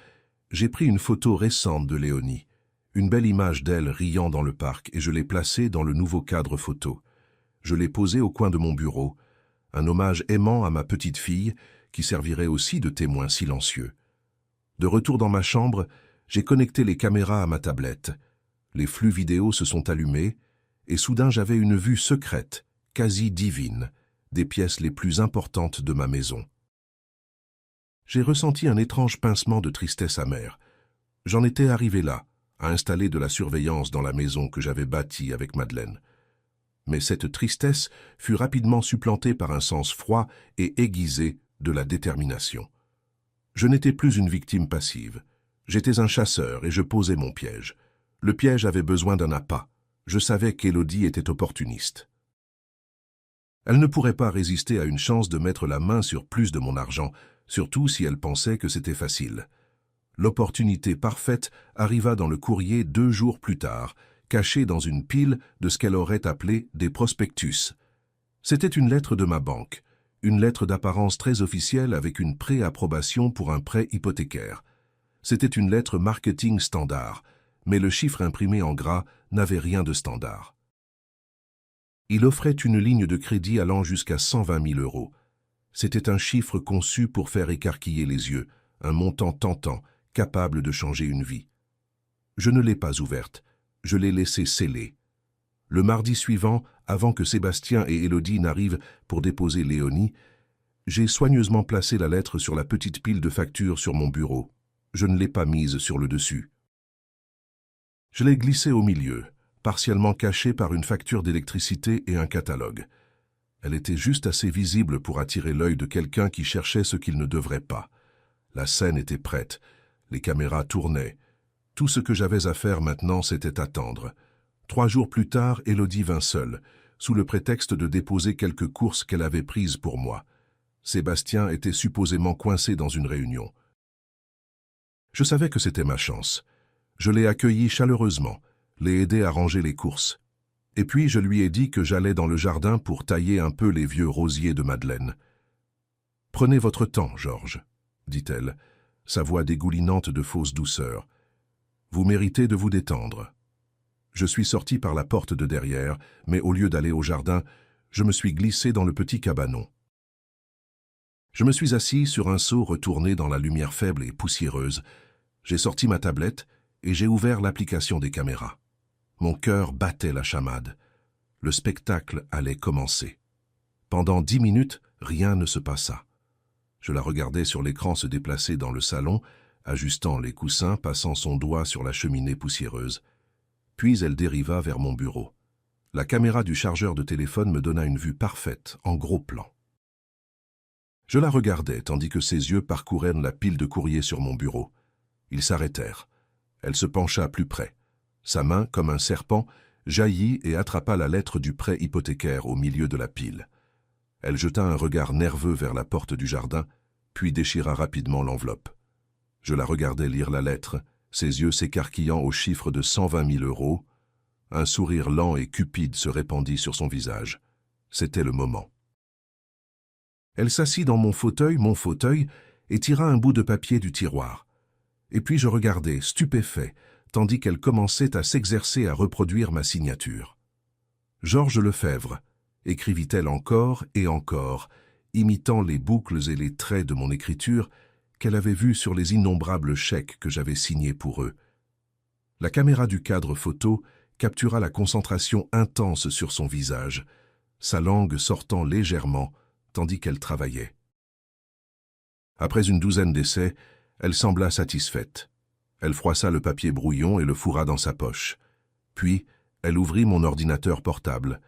j'ai pris une photo récente de Léonie, une belle image d'elle riant dans le parc, et je l'ai placée dans le nouveau cadre photo. Je l'ai posée au coin de mon bureau, un hommage aimant à ma petite fille qui servirait aussi de témoin silencieux. De retour dans ma chambre, j'ai connecté les caméras à ma tablette. Les flux vidéo se sont allumés, et soudain j'avais une vue secrète, quasi divine, des pièces les plus importantes de ma maison. J'ai ressenti un étrange pincement de tristesse amère. J'en étais arrivé là, à installer de la surveillance dans la maison que j'avais bâtie avec Madeleine. Mais cette tristesse fut rapidement supplantée par un sens froid et aiguisé de la détermination. Je n'étais plus une victime passive. J'étais un chasseur et je posais mon piège. Le piège avait besoin d'un appât. Je savais qu'Élodie était opportuniste. Elle ne pourrait pas résister à une chance de mettre la main sur plus de mon argent, surtout si elle pensait que c'était facile. L'opportunité parfaite arriva dans le courrier 2 jours plus tard, cachée dans une pile de ce qu'elle aurait appelé des prospectus. C'était une lettre de ma banque, une lettre d'apparence très officielle avec une pré-approbation pour un prêt hypothécaire. C'était une lettre marketing standard, mais le chiffre imprimé en gras n'avait rien de standard. Il offrait une ligne de crédit allant jusqu'à 120 000 €. C'était un chiffre conçu pour faire écarquiller les yeux, un montant tentant, capable de changer une vie. Je ne l'ai pas ouverte, je l'ai laissée scellée. Le mardi suivant, avant que Sébastien et Élodie n'arrivent pour déposer Léonie, j'ai soigneusement placé la lettre sur la petite pile de factures sur mon bureau. Je ne l'ai pas mise sur le dessus. Je l'ai glissée au milieu, partiellement cachée par une facture d'électricité et un catalogue. Elle était juste assez visible pour attirer l'œil de quelqu'un qui cherchait ce qu'il ne devrait pas. La scène était prête, les caméras tournaient. Tout ce que j'avais à faire maintenant, c'était attendre. 3 jours plus tard, Élodie vint seule, sous le prétexte de déposer quelques courses qu'elle avait prises pour moi. Sébastien était supposément coincé dans une réunion. Je savais que c'était ma chance. Je l'ai accueilli chaleureusement, l'ai aidé à ranger les courses. Et puis je lui ai dit que j'allais dans le jardin pour tailler un peu les vieux rosiers de Madeleine. « Prenez votre temps, Georges, » dit-elle, sa voix dégoulinante de fausse douceur. « Vous méritez de vous détendre. » Je suis sorti par la porte de derrière, mais au lieu d'aller au jardin, je me suis glissé dans le petit cabanon. Je me suis assis sur un seau retourné dans la lumière faible et poussiéreuse. J'ai sorti ma tablette et j'ai ouvert l'application des caméras. Mon cœur battait la chamade. Le spectacle allait commencer. Pendant 10 minutes, rien ne se passa. Je la regardais sur l'écran se déplacer dans le salon, ajustant les coussins, passant son doigt sur la cheminée poussiéreuse. Puis elle dériva vers mon bureau. La caméra du chargeur de téléphone me donna une vue parfaite, en gros plan. Je la regardais tandis que ses yeux parcouraient la pile de courriers sur mon bureau. Ils s'arrêtèrent. Elle se pencha plus près. Sa main, comme un serpent, jaillit et attrapa la lettre du prêt hypothécaire au milieu de la pile. Elle jeta un regard nerveux vers la porte du jardin, puis déchira rapidement l'enveloppe. Je la regardais lire la lettre, ses yeux s'écarquillant au chiffre de 120 000 €. Un sourire lent et cupide se répandit sur son visage. C'était le moment. Elle s'assit dans mon fauteuil, et tira un bout de papier du tiroir. Et puis je regardais, stupéfait, tandis qu'elle commençait à s'exercer à reproduire ma signature. « Georges Lefebvre », écrivit-elle encore et encore, imitant les boucles et les traits de mon écriture qu'elle avait vus sur les innombrables chèques que j'avais signés pour eux. La caméra du cadre photo captura la concentration intense sur son visage, sa langue sortant légèrement tandis qu'elle travaillait. Après une douzaine d'essais, elle sembla satisfaite. Elle froissa le papier brouillon et le fourra dans sa poche. Puis, elle ouvrit mon ordinateur portable.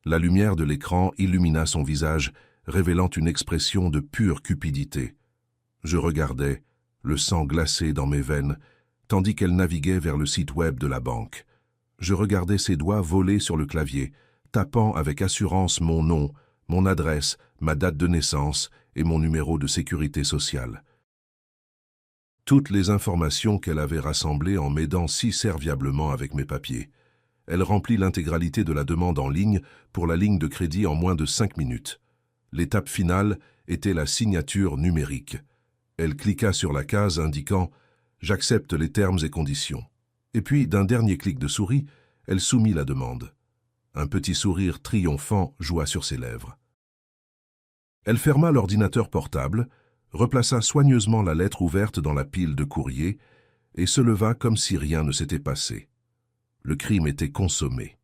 La lumière de l'écran illumina son visage, révélant une expression de pure cupidité. Je regardais, le sang glacé dans mes veines, tandis qu'elle naviguait vers le site web de la banque. Je regardais ses doigts voler sur le clavier, tapant avec assurance mon nom, mon adresse, ma date de naissance et mon numéro de sécurité sociale. Toutes les informations qu'elle avait rassemblées en m'aidant si serviablement avec mes papiers. Elle remplit l'intégralité de la demande en ligne pour la ligne de crédit en moins de 5 minutes. L'étape finale était la signature numérique. Elle cliqua sur la case indiquant « J'accepte les termes et conditions ». Et puis, d'un dernier clic de souris, elle soumit la demande. Un petit sourire triomphant joua sur ses lèvres. Elle ferma l'ordinateur portable, replaça soigneusement la lettre ouverte dans la pile de courrier et se leva comme si rien ne s'était passé. Le crime était consommé.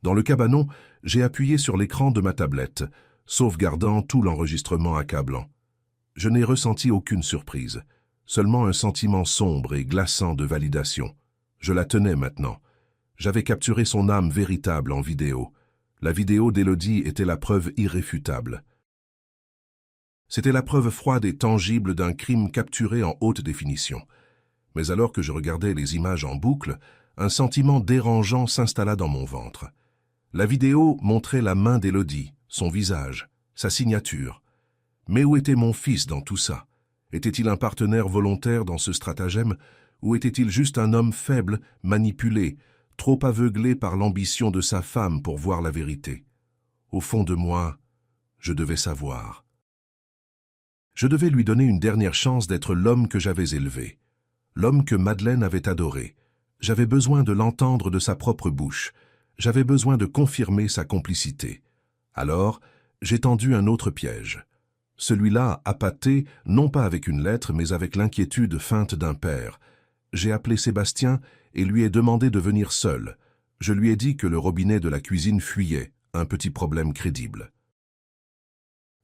Dans le cabanon, j'ai appuyé sur l'écran de ma tablette, sauvegardant tout l'enregistrement accablant. Je n'ai ressenti aucune surprise, seulement un sentiment sombre et glaçant de validation. Je la tenais maintenant. J'avais capturé son âme véritable en vidéo. La vidéo d'Élodie était la preuve irréfutable. C'était la preuve froide et tangible d'un crime capturé en haute définition. Mais alors que je regardais les images en boucle, un sentiment dérangeant s'installa dans mon ventre. La vidéo montrait la main d'Élodie, son visage, sa signature. Mais où était mon fils dans tout ça? Était-il un partenaire volontaire dans ce stratagème, ou était-il juste un homme faible, manipulé, trop aveuglé par l'ambition de sa femme pour voir la vérité? Au fond de moi, je devais savoir. Je devais lui donner une dernière chance d'être l'homme que j'avais élevé, l'homme que Madeleine avait adoré. J'avais besoin de l'entendre de sa propre bouche. J'avais besoin de confirmer sa complicité. Alors, j'ai tendu un autre piège. Celui-là appâté, non pas avec une lettre, mais avec l'inquiétude feinte d'un père. J'ai appelé Sébastien et lui ai demandé de venir seul. Je lui ai dit que le robinet de la cuisine fuyait, un petit problème crédible.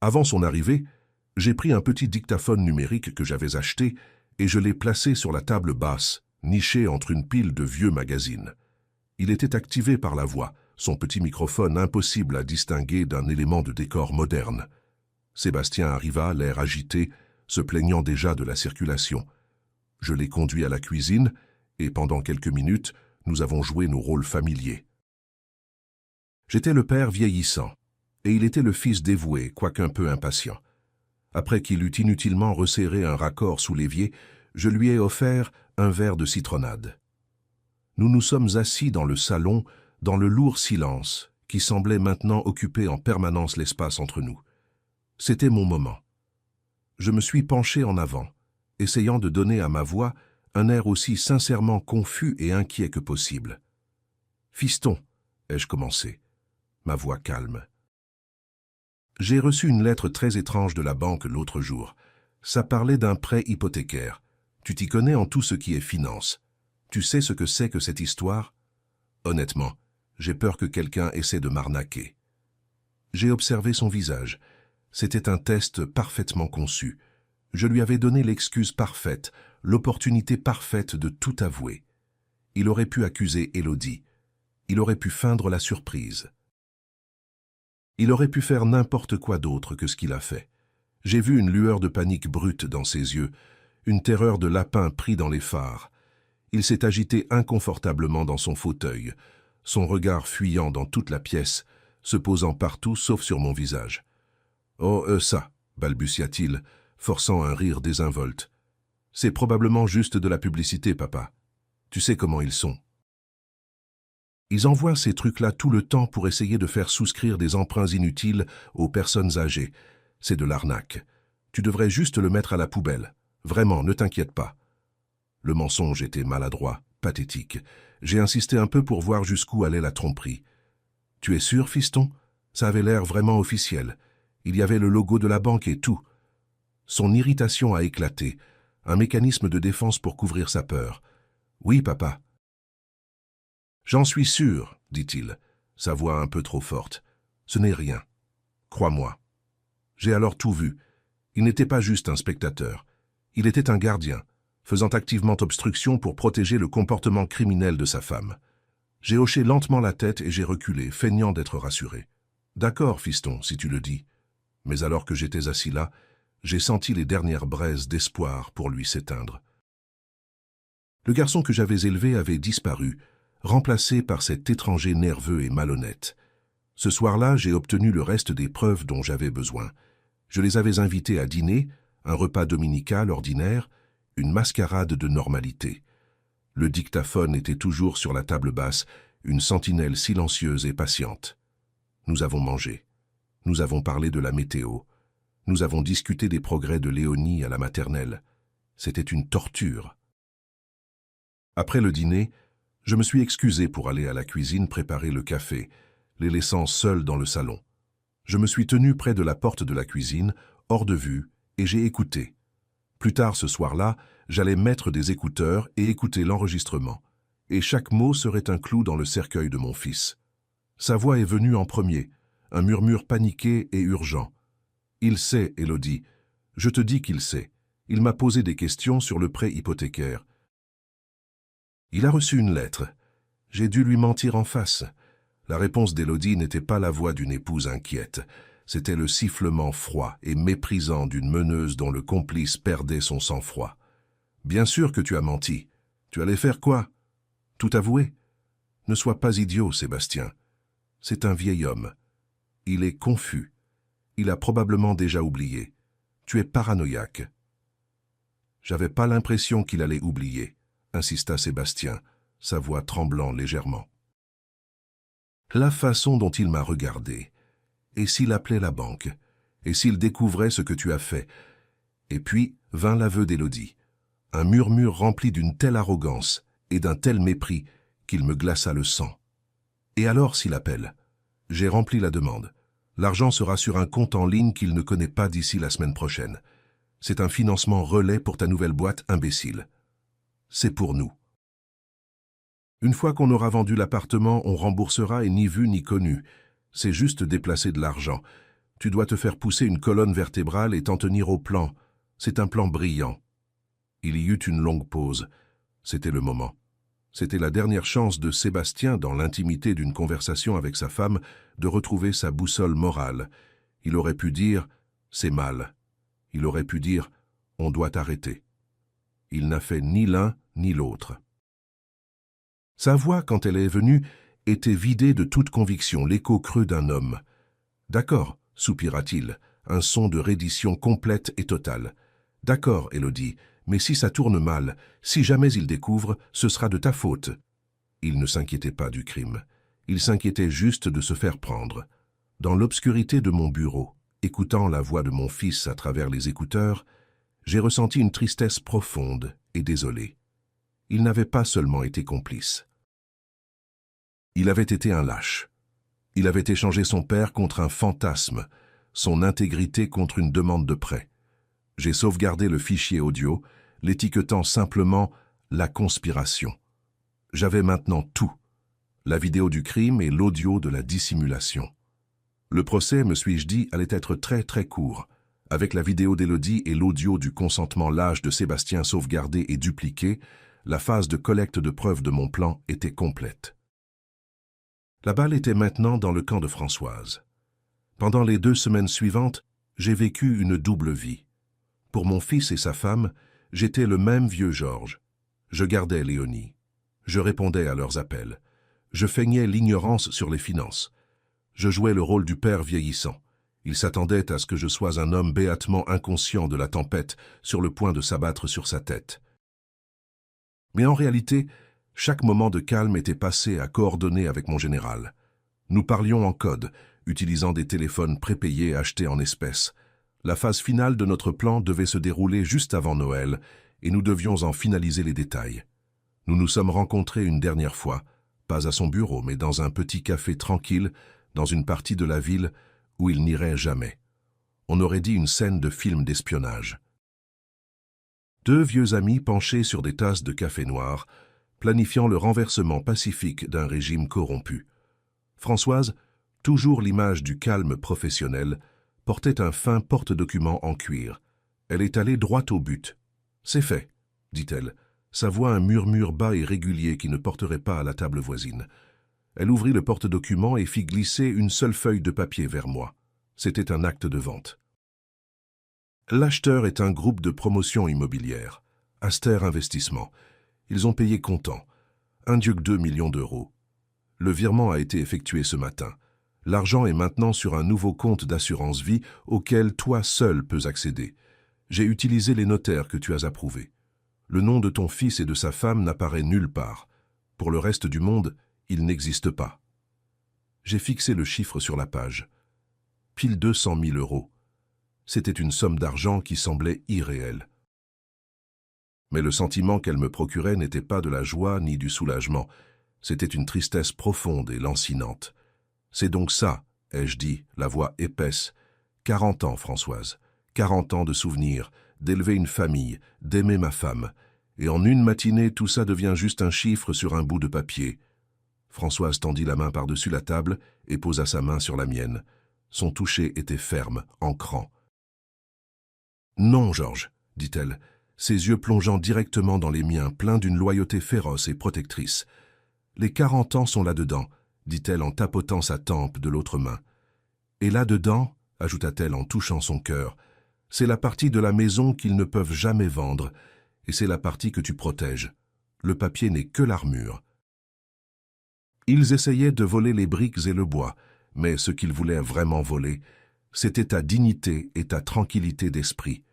Avant son arrivée, j'ai pris un petit dictaphone numérique que j'avais acheté et je l'ai placé sur la table basse, niché entre une pile de vieux magazines. Il était activé par la voix, son petit microphone impossible à distinguer d'un élément de décor moderne. Sébastien arriva, l'air agité, se plaignant déjà de la circulation. Je l'ai conduit à la cuisine et pendant quelques minutes, nous avons joué nos rôles familiers. J'étais le père vieillissant et il était le fils dévoué, quoiqu'un peu impatient. Après qu'il eut inutilement resserré un raccord sous l'évier, je lui ai offert un verre de citronnade. Nous nous sommes assis dans le salon, dans le lourd silence, qui semblait maintenant occuper en permanence l'espace entre nous. C'était mon moment. Je me suis penché en avant, essayant de donner à ma voix un air aussi sincèrement confus et inquiet que possible. « Fiston », ai-je commencé, ma voix calme. J'ai reçu une lettre très étrange de la banque l'autre jour. Ça parlait d'un prêt hypothécaire. Tu t'y connais en tout ce qui est finance. Tu sais ce que c'est que cette histoire? Honnêtement, j'ai peur que quelqu'un essaie de m'arnaquer. J'ai observé son visage. C'était un test parfaitement conçu. Je lui avais donné l'excuse parfaite, l'opportunité parfaite de tout avouer. Il aurait pu accuser Élodie. Il aurait pu feindre la surprise. Il aurait pu faire n'importe quoi d'autre que ce qu'il a fait. J'ai vu une lueur de panique brute dans ses yeux, une terreur de lapin pris dans les phares. Il s'est agité inconfortablement dans son fauteuil, son regard fuyant dans toute la pièce, se posant partout sauf sur mon visage. « Oh, ça !» balbutia-t-il, forçant un rire désinvolte. « C'est probablement juste de la publicité, papa. Tu sais comment ils sont. » Ils envoient ces trucs-là tout le temps pour essayer de faire souscrire des emprunts inutiles aux personnes âgées. C'est de l'arnaque. Tu devrais juste le mettre à la poubelle. Vraiment, ne t'inquiète pas. Le mensonge était maladroit, pathétique. J'ai insisté un peu pour voir jusqu'où allait la tromperie. « Tu es sûr, fiston? Ça avait l'air vraiment officiel. Il y avait le logo de la banque et tout. » Son irritation a éclaté. Un mécanisme de défense pour couvrir sa peur. « Oui, papa. J'en suis sûr, dit-il, sa voix un peu trop forte. Ce n'est rien. Crois-moi. J'ai alors tout vu. Il n'était pas juste un spectateur. Il était un gardien, faisant activement obstruction pour protéger le comportement criminel de sa femme. J'ai hoché lentement la tête et j'ai reculé, feignant d'être rassuré. D'accord, fiston, si tu le dis. Mais alors que j'étais assis là, j'ai senti les dernières braises d'espoir pour lui s'éteindre. Le garçon que j'avais élevé avait disparu, remplacé par cet étranger nerveux et malhonnête. Ce soir-là, j'ai obtenu le reste des preuves dont j'avais besoin. Je les avais invités à dîner, un repas dominical ordinaire, une mascarade de normalité. Le dictaphone était toujours sur la table basse, une sentinelle silencieuse et patiente. Nous avons mangé. Nous avons parlé de la météo. Nous avons discuté des progrès de Léonie à la maternelle. C'était une torture. Après le dîner, je me suis excusé pour aller à la cuisine préparer le café, les laissant seuls dans le salon. Je me suis tenu près de la porte de la cuisine, hors de vue, et j'ai écouté. Plus tard ce soir-là, j'allais mettre des écouteurs et écouter l'enregistrement. Et chaque mot serait un clou dans le cercueil de mon fils. Sa voix est venue en premier, un murmure paniqué et urgent. « Il sait, Élodie. Je te dis qu'il sait. Il m'a posé des questions sur le prêt hypothécaire. Il a reçu une lettre. J'ai dû lui mentir en face. » La réponse d'Élodie n'était pas la voix d'une épouse inquiète. C'était le sifflement froid et méprisant d'une meneuse dont le complice perdait son sang-froid. « Bien sûr que tu as menti. Tu allais faire quoi? Tout avouer? Ne sois pas idiot, Sébastien. C'est un vieil homme. Il est confus. Il a probablement déjà oublié. Tu es paranoïaque. » « J'avais pas l'impression qu'il allait oublier, » insista Sébastien, sa voix tremblant légèrement. La façon dont il m'a regardé. Et s'il appelait la banque? Et s'il découvrait ce que tu as fait? Et puis vint l'aveu d'Élodie. Un murmure rempli d'une telle arrogance et d'un tel mépris qu'il me glaça le sang. Et alors s'il appelle? J'ai rempli la demande. L'argent sera sur un compte en ligne qu'il ne connaît pas d'ici la semaine prochaine. C'est un financement relais pour ta nouvelle boîte, imbécile. C'est pour nous. Une fois qu'on aura vendu l'appartement, on remboursera et ni vu ni connu. C'est juste déplacer de l'argent. Tu dois te faire pousser une colonne vertébrale et t'en tenir au plan. C'est un plan brillant. Il y eut une longue pause. C'était le moment. C'était la dernière chance de Sébastien, dans l'intimité d'une conversation avec sa femme, de retrouver sa boussole morale. Il aurait pu dire « c'est mal ». Il aurait pu dire « on doit arrêter ». Il n'a fait ni l'un ni l'autre. Sa voix, quand elle est venue, était vidée de toute conviction, l'écho creux d'un homme. « D'accord », soupira-t-il, un son de reddition complète et totale. « D'accord, Élodie, mais si ça tourne mal, si jamais il découvre, ce sera de ta faute. » Il ne s'inquiétait pas du crime. Il s'inquiétait juste de se faire prendre. Dans l'obscurité de mon bureau, écoutant la voix de mon fils à travers les écouteurs, j'ai ressenti une tristesse profonde et désolée. Il n'avait pas seulement été complice. Il avait été un lâche. Il avait échangé son père contre un fantasme, son intégrité contre une demande de prêt. J'ai sauvegardé le fichier audio, l'étiquetant simplement « la conspiration ». J'avais maintenant tout, la vidéo du crime et l'audio de la dissimulation. Le procès, me suis-je dit, allait être très très court. Avec la vidéo d'Élodie et l'audio du consentement lâche de Sébastien sauvegardé et dupliqué, la phase de collecte de preuves de mon plan était complète. La balle était maintenant dans le camp de Françoise. Pendant les 2 semaines suivantes, j'ai vécu une double vie. Pour mon fils et sa femme, j'étais le même vieux Georges. Je gardais Léonie. Je répondais à leurs appels. Je feignais l'ignorance sur les finances. Je jouais le rôle du père vieillissant. Il s'attendait à ce que je sois un homme béatement inconscient de la tempête sur le point de s'abattre sur sa tête. Mais en réalité, chaque moment de calme était passé à coordonner avec mon général. Nous parlions en code, utilisant des téléphones prépayés achetés en espèces. La phase finale de notre plan devait se dérouler juste avant Noël, et nous devions en finaliser les détails. Nous nous sommes rencontrés une dernière fois, pas à son bureau, mais dans un petit café tranquille, dans une partie de la ville où il n'irait jamais. On aurait dit une scène de film d'espionnage. 2 vieux amis penchés sur des tasses de café noir, planifiant le renversement pacifique d'un régime corrompu. Françoise, toujours l'image du calme professionnel, portait un fin porte-document en cuir. Elle est allée droit au but. « C'est fait », dit-elle, sa voix un murmure bas et régulier qui ne porterait pas à la table voisine. Elle ouvrit le porte-document et fit glisser une seule feuille de papier vers moi. C'était un acte de vente. L'acheteur est un groupe de promotion immobilière, Aster Investissement. Ils ont payé comptant, 1,2 million d'euros. Le virement a été effectué ce matin. L'argent est maintenant sur un nouveau compte d'assurance vie auquel toi seul peux accéder. J'ai utilisé les notaires que tu as approuvés. Le nom de ton fils et de sa femme n'apparaît nulle part. Pour le reste du monde, il n'existe pas. J'ai fixé le chiffre sur la page. Pile 200 000 euros. C'était une somme d'argent qui semblait irréelle. Mais le sentiment qu'elle me procurait n'était pas de la joie ni du soulagement. C'était une tristesse profonde et lancinante. C'est donc ça, ai-je dit, la voix épaisse. 40 ans, Françoise. 40 ans de souvenirs, d'élever une famille, d'aimer ma femme. Et en une matinée, tout ça devient juste un chiffre sur un bout de papier. Françoise tendit la main par-dessus la table et posa sa main sur la mienne. Son toucher était ferme, ancrant. « Non, Georges, dit-elle, ses yeux plongeant directement dans les miens, pleins d'une loyauté féroce et protectrice. Les 40 ans sont là-dedans, dit-elle en tapotant sa tempe de l'autre main. Et là-dedans, ajouta-t-elle en touchant son cœur, c'est la partie de la maison qu'ils ne peuvent jamais vendre, et c'est la partie que tu protèges. Le papier n'est que l'armure. Ils essayaient de voler les briques et le bois, mais ce qu'ils voulaient vraiment voler, c'était ta dignité et ta tranquillité d'esprit.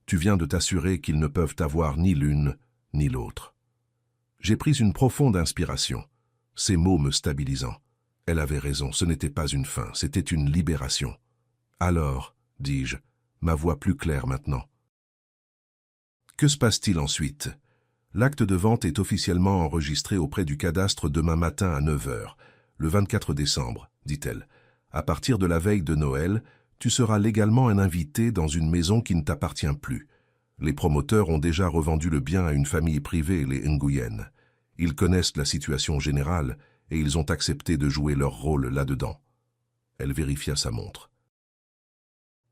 Tu viens de t'assurer qu'ils ne peuvent avoir ni l'une ni l'autre. J'ai pris une profonde inspiration, ces mots me stabilisant. Elle avait raison, ce n'était pas une fin, c'était une libération. Alors, dis-je, ma voix plus claire maintenant. Que se passe-t-il ensuite? L'acte de vente est officiellement enregistré auprès du cadastre demain matin à 9 h, le 24 décembre, dit-elle. À partir de la veille de Noël, tu seras légalement un invité dans une maison qui ne t'appartient plus. Les promoteurs ont déjà revendu le bien à une famille privée, les Nguyen. Ils connaissent la situation générale et ils ont accepté de jouer leur rôle là-dedans. Elle vérifia sa montre.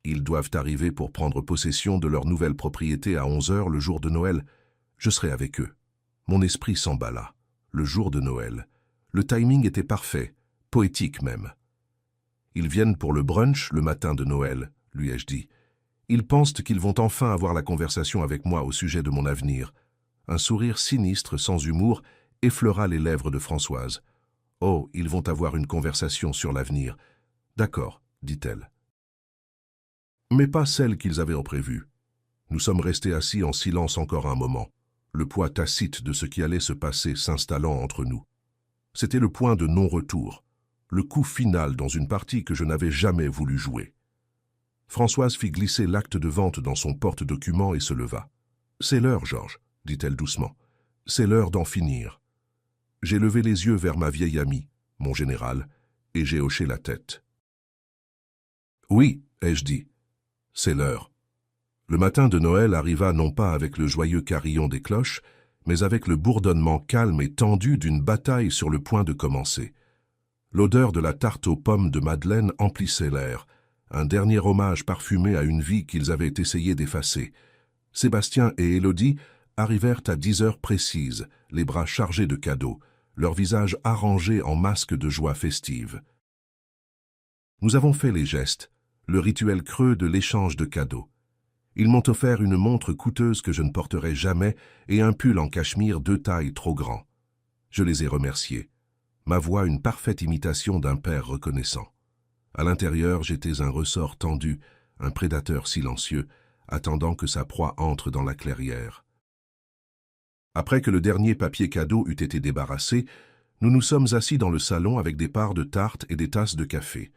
Ils doivent arriver pour prendre possession de leur nouvelle propriété à 11 h le jour de Noël. Je serai avec eux. Mon esprit s'emballa. Le jour de Noël. Le timing était parfait, poétique même. Ils viennent pour le brunch le matin de Noël, lui ai-je dit. Ils pensent qu'ils vont enfin avoir la conversation avec moi au sujet de mon avenir. Un sourire sinistre, sans humour, effleura les lèvres de Françoise. Oh, ils vont avoir une conversation sur l'avenir. D'accord, dit-elle. Mais pas celle qu'ils avaient prévue. Nous sommes restés assis en silence encore un moment, le poids tacite de ce qui allait se passer s'installant entre nous. C'était le point de non-retour, le coup final dans une partie que je n'avais jamais voulu jouer. Françoise fit glisser l'acte de vente dans son porte-document et se leva. « C'est l'heure, Georges, dit-elle doucement. C'est l'heure d'en finir. » J'ai levé les yeux vers ma vieille amie, mon général, et j'ai hoché la tête. « Oui, ai-je dit. C'est l'heure. » Le matin de Noël arriva non pas avec le joyeux carillon des cloches, mais avec le bourdonnement calme et tendu d'une bataille sur le point de commencer. L'odeur de la tarte aux pommes de Madeleine emplissait l'air, un dernier hommage parfumé à une vie qu'ils avaient essayé d'effacer. Sébastien et Élodie arrivèrent à 10 h précises, les bras chargés de cadeaux, leurs visages arrangés en masques de joie festive. Nous avons fait les gestes, le rituel creux de l'échange de cadeaux. Ils m'ont offert une montre coûteuse que je ne porterai jamais et un pull en cachemire 2 tailles trop grand. Je les ai remerciés. Ma voix une parfaite imitation d'un père reconnaissant. À l'intérieur, j'étais un ressort tendu, un prédateur silencieux, attendant que sa proie entre dans la clairière. Après que le dernier papier cadeau eut été débarrassé, nous nous sommes assis dans le salon avec des parts de tarte et des tasses de café.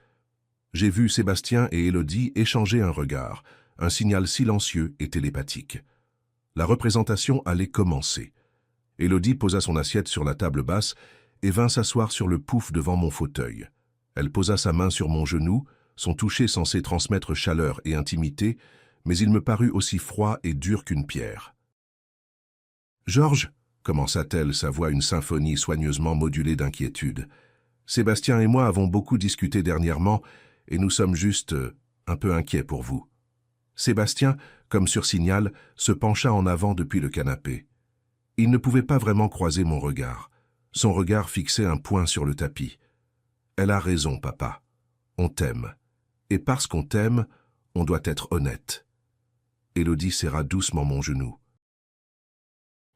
J'ai vu Sébastien et Élodie échanger un regard, un signal silencieux et télépathique. La représentation allait commencer. Élodie posa son assiette sur la table basse et vint s'asseoir sur le pouf devant mon fauteuil. Elle posa sa main sur mon genou, son toucher censé transmettre chaleur et intimité, mais il me parut aussi froid et dur qu'une pierre. « Georges, commença-t-elle, sa voix une symphonie soigneusement modulée d'inquiétude. Sébastien et moi avons beaucoup discuté dernièrement et nous sommes juste un peu inquiets pour vous. Sébastien, comme sur signal, se pencha en avant depuis le canapé. Il ne pouvait pas vraiment croiser mon regard. Son regard fixait un point sur le tapis. Elle a raison, papa. On t'aime. Et parce qu'on t'aime, on doit être honnête. Élodie serra doucement mon genou.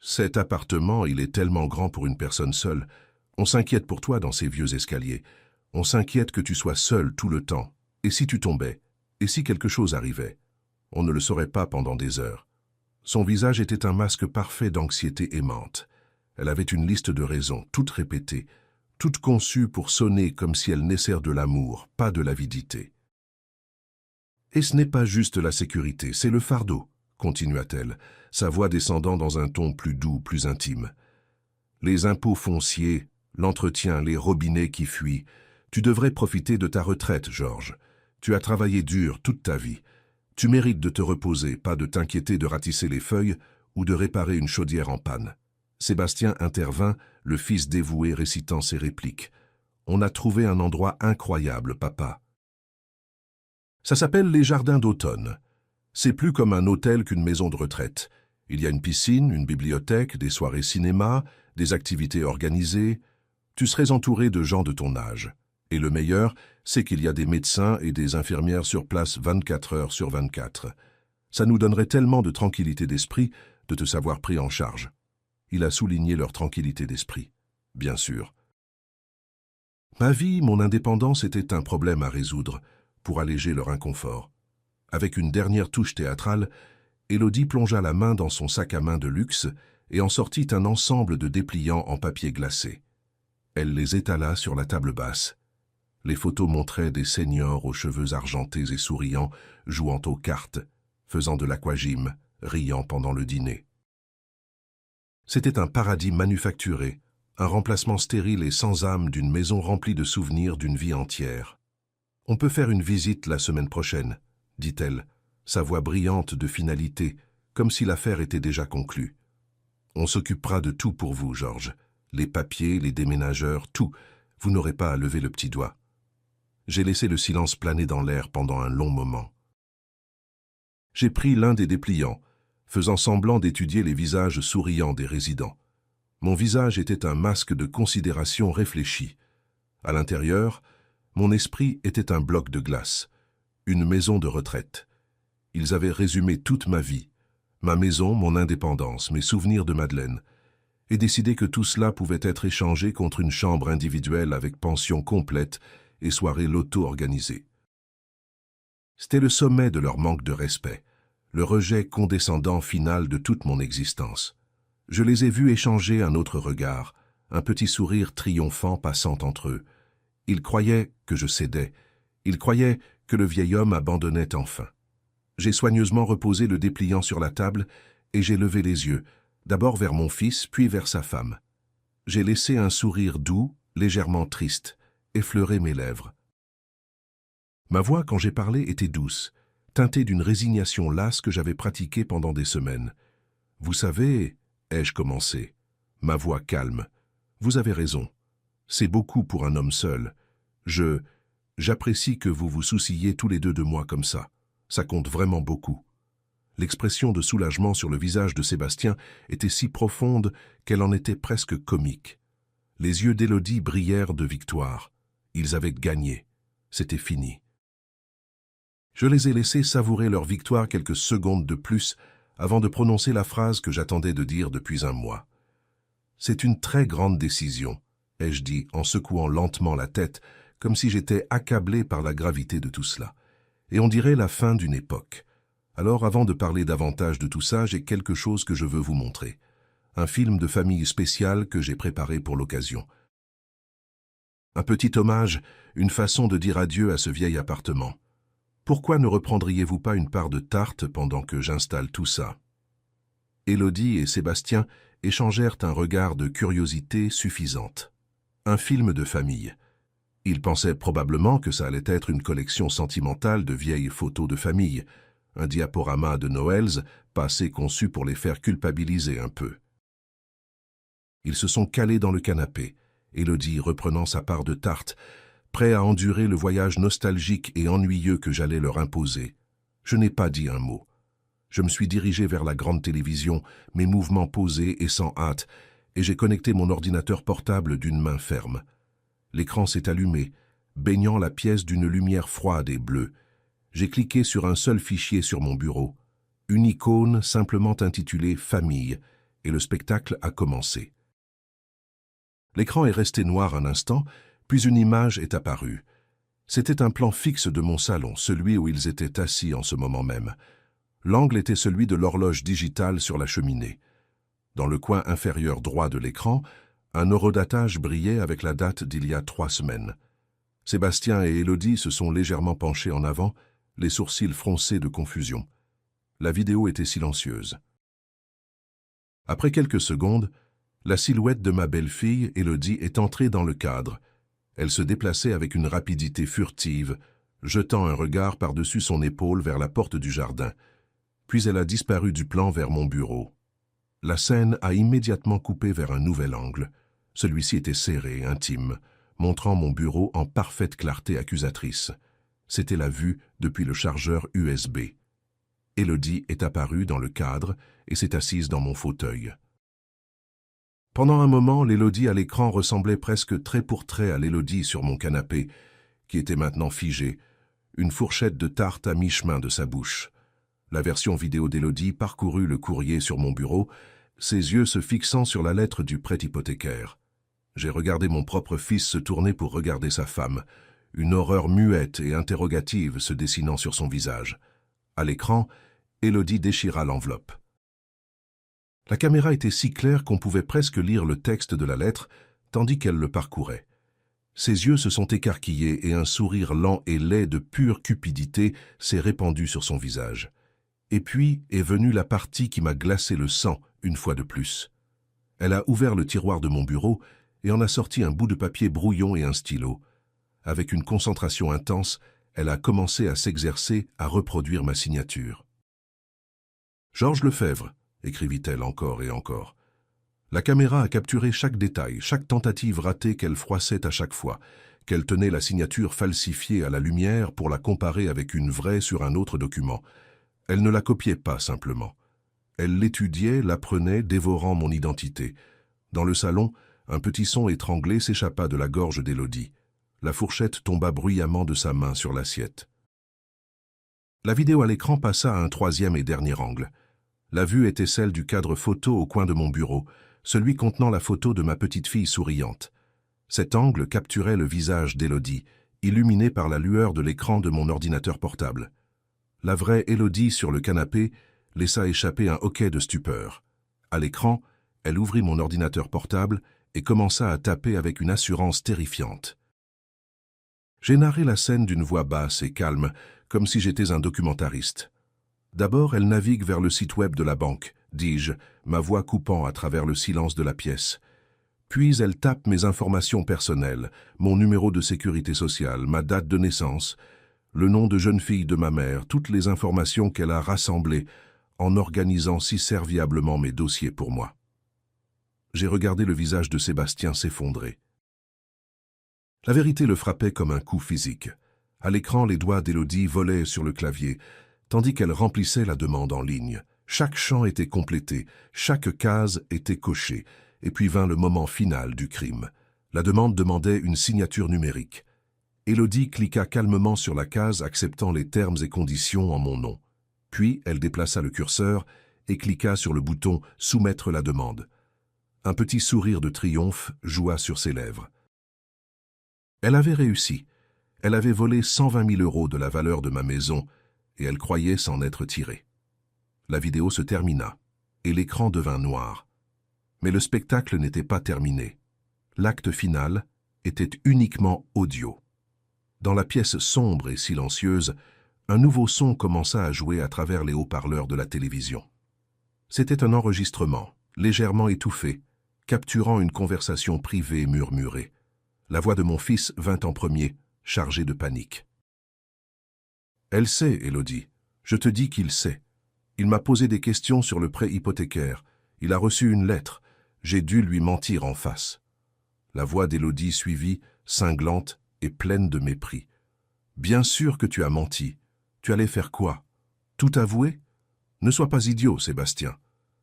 Cet appartement, il est tellement grand pour une personne seule. On s'inquiète pour toi dans ces vieux escaliers. On s'inquiète que tu sois seul tout le temps. Et si tu tombais? Et si quelque chose arrivait? On ne le saurait pas pendant des heures. Son visage était un masque parfait d'anxiété aimante. Elle avait une liste de raisons, toutes répétées, toutes conçues pour sonner comme si elles naissèrent de l'amour, pas de l'avidité. Et ce n'est pas juste la sécurité, c'est le fardeau, continua-t-elle, sa voix descendant dans un ton plus doux, plus intime. Les impôts fonciers, l'entretien, les robinets qui fuient. Tu devrais profiter de ta retraite, Georges. Tu as travaillé dur toute ta vie. Tu mérites de te reposer, pas de t'inquiéter de ratisser les feuilles ou de réparer une chaudière en panne. Sébastien intervint, le fils dévoué récitant ses répliques. On a trouvé un endroit incroyable, papa. Ça s'appelle les jardins d'automne. C'est plus comme un hôtel qu'une maison de retraite. Il y a une piscine, une bibliothèque, des soirées cinéma, des activités organisées. Tu serais entouré de gens de ton âge. Et le meilleur, c'est qu'il y a des médecins et des infirmières sur place 24 heures sur 24. Ça nous donnerait tellement de tranquillité d'esprit de te savoir pris en charge. Il a souligné leur tranquillité d'esprit. Bien sûr. Ma vie, mon indépendance était un problème à résoudre pour alléger leur inconfort. Avec une dernière touche théâtrale, Élodie plongea la main dans son sac à main de luxe et en sortit un ensemble de dépliants en papier glacé. Elle les étala sur la table basse. Les photos montraient des seniors aux cheveux argentés et souriants, jouant aux cartes, faisant de l'aquagym, riant pendant le dîner. C'était un paradis manufacturé, un remplacement stérile et sans âme d'une maison remplie de souvenirs d'une vie entière. « On peut faire une visite la semaine prochaine », dit-elle, sa voix brillante de finalité, comme si l'affaire était déjà conclue. « On s'occupera de tout pour vous, Georges. Les papiers, les déménageurs, tout. Vous n'aurez pas à lever le petit doigt. » J'ai laissé le silence planer dans l'air pendant un long moment. J'ai pris l'un des dépliants, faisant semblant d'étudier les visages souriants des résidents. Mon visage était un masque de considération réfléchie. À l'intérieur, mon esprit était un bloc de glace, une maison de retraite. Ils avaient résumé toute ma vie, ma maison, mon indépendance, mes souvenirs de Madeleine, et décidé que tout cela pouvait être échangé contre une chambre individuelle avec pension complète et soirée loto organisée. C'était le sommet de leur manque de respect, le rejet condescendant final de toute mon existence. Je les ai vus échanger un autre regard, un petit sourire triomphant passant entre eux. Ils croyaient que je cédais, ils croyaient que le vieil homme abandonnait enfin. J'ai soigneusement reposé le dépliant sur la table et j'ai levé les yeux, d'abord vers mon fils, puis vers sa femme. J'ai laissé un sourire doux, légèrement triste, effleurer mes lèvres. Ma voix, quand j'ai parlé, était douce, teintée d'une résignation lasse que j'avais pratiquée pendant des semaines. « Vous savez, ai-je commencé, ma voix calme, vous avez raison. C'est beaucoup pour un homme seul. J'apprécie que vous vous souciez tous les deux de moi comme ça. Ça compte vraiment beaucoup. » L'expression de soulagement sur le visage de Sébastien était si profonde qu'elle en était presque comique. Les yeux d'Élodie brillèrent de victoire. Ils avaient gagné. C'était fini. Je les ai laissés savourer leur victoire quelques secondes de plus avant de prononcer la phrase que j'attendais de dire depuis un mois. « C'est une très grande décision », ai-je dit en secouant lentement la tête, comme si j'étais accablé par la gravité de tout cela. Et on dirait la fin d'une époque. Alors, avant de parler davantage de tout ça, j'ai quelque chose que je veux vous montrer. Un film de famille spécial que j'ai préparé pour l'occasion. Un petit hommage, une façon de dire adieu à ce vieil appartement. Pourquoi ne reprendriez-vous pas une part de tarte pendant que j'installe tout ça? Élodie et Sébastien échangèrent un regard de curiosité suffisante. Un film de famille. Ils pensaient probablement que ça allait être une collection sentimentale de vieilles photos de famille, un diaporama de Noëls, passé conçu pour les faire culpabiliser un peu. Ils se sont calés dans le canapé, Élodie reprenant sa part de tarte, prêt à endurer le voyage nostalgique et ennuyeux que j'allais leur imposer. Je n'ai pas dit un mot. Je me suis dirigé vers la grande télévision, mes mouvements posés et sans hâte, et j'ai connecté mon ordinateur portable d'une main ferme. L'écran s'est allumé, baignant la pièce d'une lumière froide et bleue. J'ai cliqué sur un seul fichier sur mon bureau, une icône simplement intitulée « Famille », et le spectacle a commencé. L'écran est resté noir un instant, puis une image est apparue. C'était un plan fixe de mon salon, celui où ils étaient assis en ce moment même. L'angle était celui de l'horloge digitale sur la cheminée. Dans le coin inférieur droit de l'écran, un horodatage brillait avec la date d'il y a 3 semaines. Sébastien et Élodie se sont légèrement penchés en avant, les sourcils froncés de confusion. La vidéo était silencieuse. Après quelques secondes, la silhouette de ma belle-fille, Élodie, est entrée dans le cadre. Elle se déplaçait avec une rapidité furtive, jetant un regard par-dessus son épaule vers la porte du jardin. Puis elle a disparu du plan vers mon bureau. La scène a immédiatement coupé vers un nouvel angle. Celui-ci était serré, intime, montrant mon bureau en parfaite clarté accusatrice. C'était la vue depuis le chargeur USB. Élodie est apparue dans le cadre et s'est assise dans mon fauteuil. Pendant un moment, l'Élodie à l'écran ressemblait presque trait pour trait à l'Élodie sur mon canapé, qui était maintenant figée, une fourchette de tarte à mi-chemin de sa bouche. La version vidéo d'Élodie parcourut le courrier sur mon bureau, ses yeux se fixant sur la lettre du prêt hypothécaire. J'ai regardé mon propre fils se tourner pour regarder sa femme, une horreur muette et interrogative se dessinant sur son visage. À l'écran, Élodie déchira l'enveloppe. La caméra était si claire qu'on pouvait presque lire le texte de la lettre, tandis qu'elle le parcourait. Ses yeux se sont écarquillés et un sourire lent et laid de pure cupidité s'est répandu sur son visage. Et puis est venue la partie qui m'a glacé le sang une fois de plus. Elle a ouvert le tiroir de mon bureau et en a sorti un bout de papier brouillon et un stylo. Avec une concentration intense, elle a commencé à s'exercer à reproduire ma signature. « Georges Lefebvre », écrivit-elle encore et encore. La caméra a capturé chaque détail, chaque tentative ratée qu'elle froissait à chaque fois, qu'elle tenait la signature falsifiée à la lumière pour la comparer avec une vraie sur un autre document. Elle ne la copiait pas simplement. Elle l'étudiait, l'apprenait, dévorant mon identité. Dans le salon, un petit son étranglé s'échappa de la gorge d'Élodie. La fourchette tomba bruyamment de sa main sur l'assiette. La vidéo à l'écran passa à un troisième et dernier angle. La vue était celle du cadre photo au coin de mon bureau, celui contenant la photo de ma petite fille souriante. Cet angle capturait le visage d'Élodie, illuminé par la lueur de l'écran de mon ordinateur portable. La vraie Élodie sur le canapé laissa échapper un hoquet de stupeur. À l'écran, elle ouvrit mon ordinateur portable et commença à taper avec une assurance terrifiante. J'ai narré la scène d'une voix basse et calme, comme si j'étais un documentariste. D'abord, elle navigue vers le site web de la banque, dis-je, ma voix coupant à travers le silence de la pièce. Puis elle tape mes informations personnelles, mon numéro de sécurité sociale, ma date de naissance, le nom de jeune fille de ma mère, toutes les informations qu'elle a rassemblées en organisant si serviablement mes dossiers pour moi. J'ai regardé le visage de Sébastien s'effondrer. La vérité le frappait comme un coup physique. À l'écran, les doigts d'Élodie volaient sur le clavier, tandis qu'elle remplissait la demande en ligne. Chaque champ était complété, chaque case était cochée, et puis vint le moment final du crime. La demande demandait une signature numérique. Élodie cliqua calmement sur la case acceptant les termes et conditions en mon nom. Puis elle déplaça le curseur et cliqua sur le bouton « Soumettre la demande ». Un petit sourire de triomphe joua sur ses lèvres. Elle avait réussi. Elle avait volé 120 000 € de la valeur de ma maison et elle croyait s'en être tirée. La vidéo se termina et l'écran devint noir. Mais le spectacle n'était pas terminé. L'acte final était uniquement audio. Dans la pièce sombre et silencieuse, un nouveau son commença à jouer à travers les haut-parleurs de la télévision. C'était un enregistrement, légèrement étouffé, capturant une conversation privée murmurée. La voix de mon fils vint en premier, chargée de panique. « Elle sait, Élodie. Je te dis qu'il sait. Il m'a posé des questions sur le prêt hypothécaire. Il a reçu une lettre. J'ai dû lui mentir en face. La voix d'Élodie suivit, cinglante et pleine de mépris. Bien sûr que tu as menti. Tu allais faire quoi? Tout avouer? Ne sois pas idiot, Sébastien.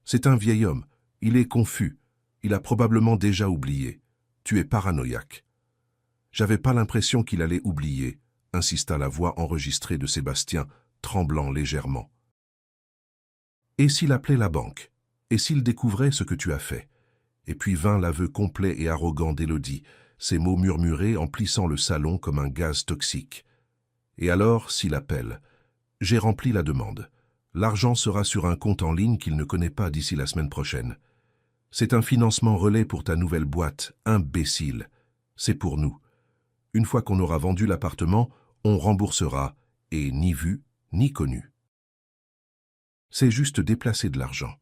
C'est un vieil homme. Il est confus. Il a probablement déjà oublié. Tu es paranoïaque. J'avais pas l'impression qu'il allait oublier, insista la voix enregistrée de Sébastien, tremblant légèrement. Et s'il appelait la banque? Et s'il découvrait ce que tu as fait? Et puis vint l'aveu complet et arrogant d'Élodie, ses mots murmurés emplissant le salon comme un gaz toxique. Et alors, s'il appelle? J'ai rempli la demande. L'argent sera sur un compte en ligne qu'il ne connaît pas d'ici la semaine prochaine. C'est un financement relais pour ta nouvelle boîte, imbécile. C'est pour nous. Une fois qu'on aura vendu l'appartement, on remboursera, et ni vu, ni connu. C'est juste déplacer de l'argent.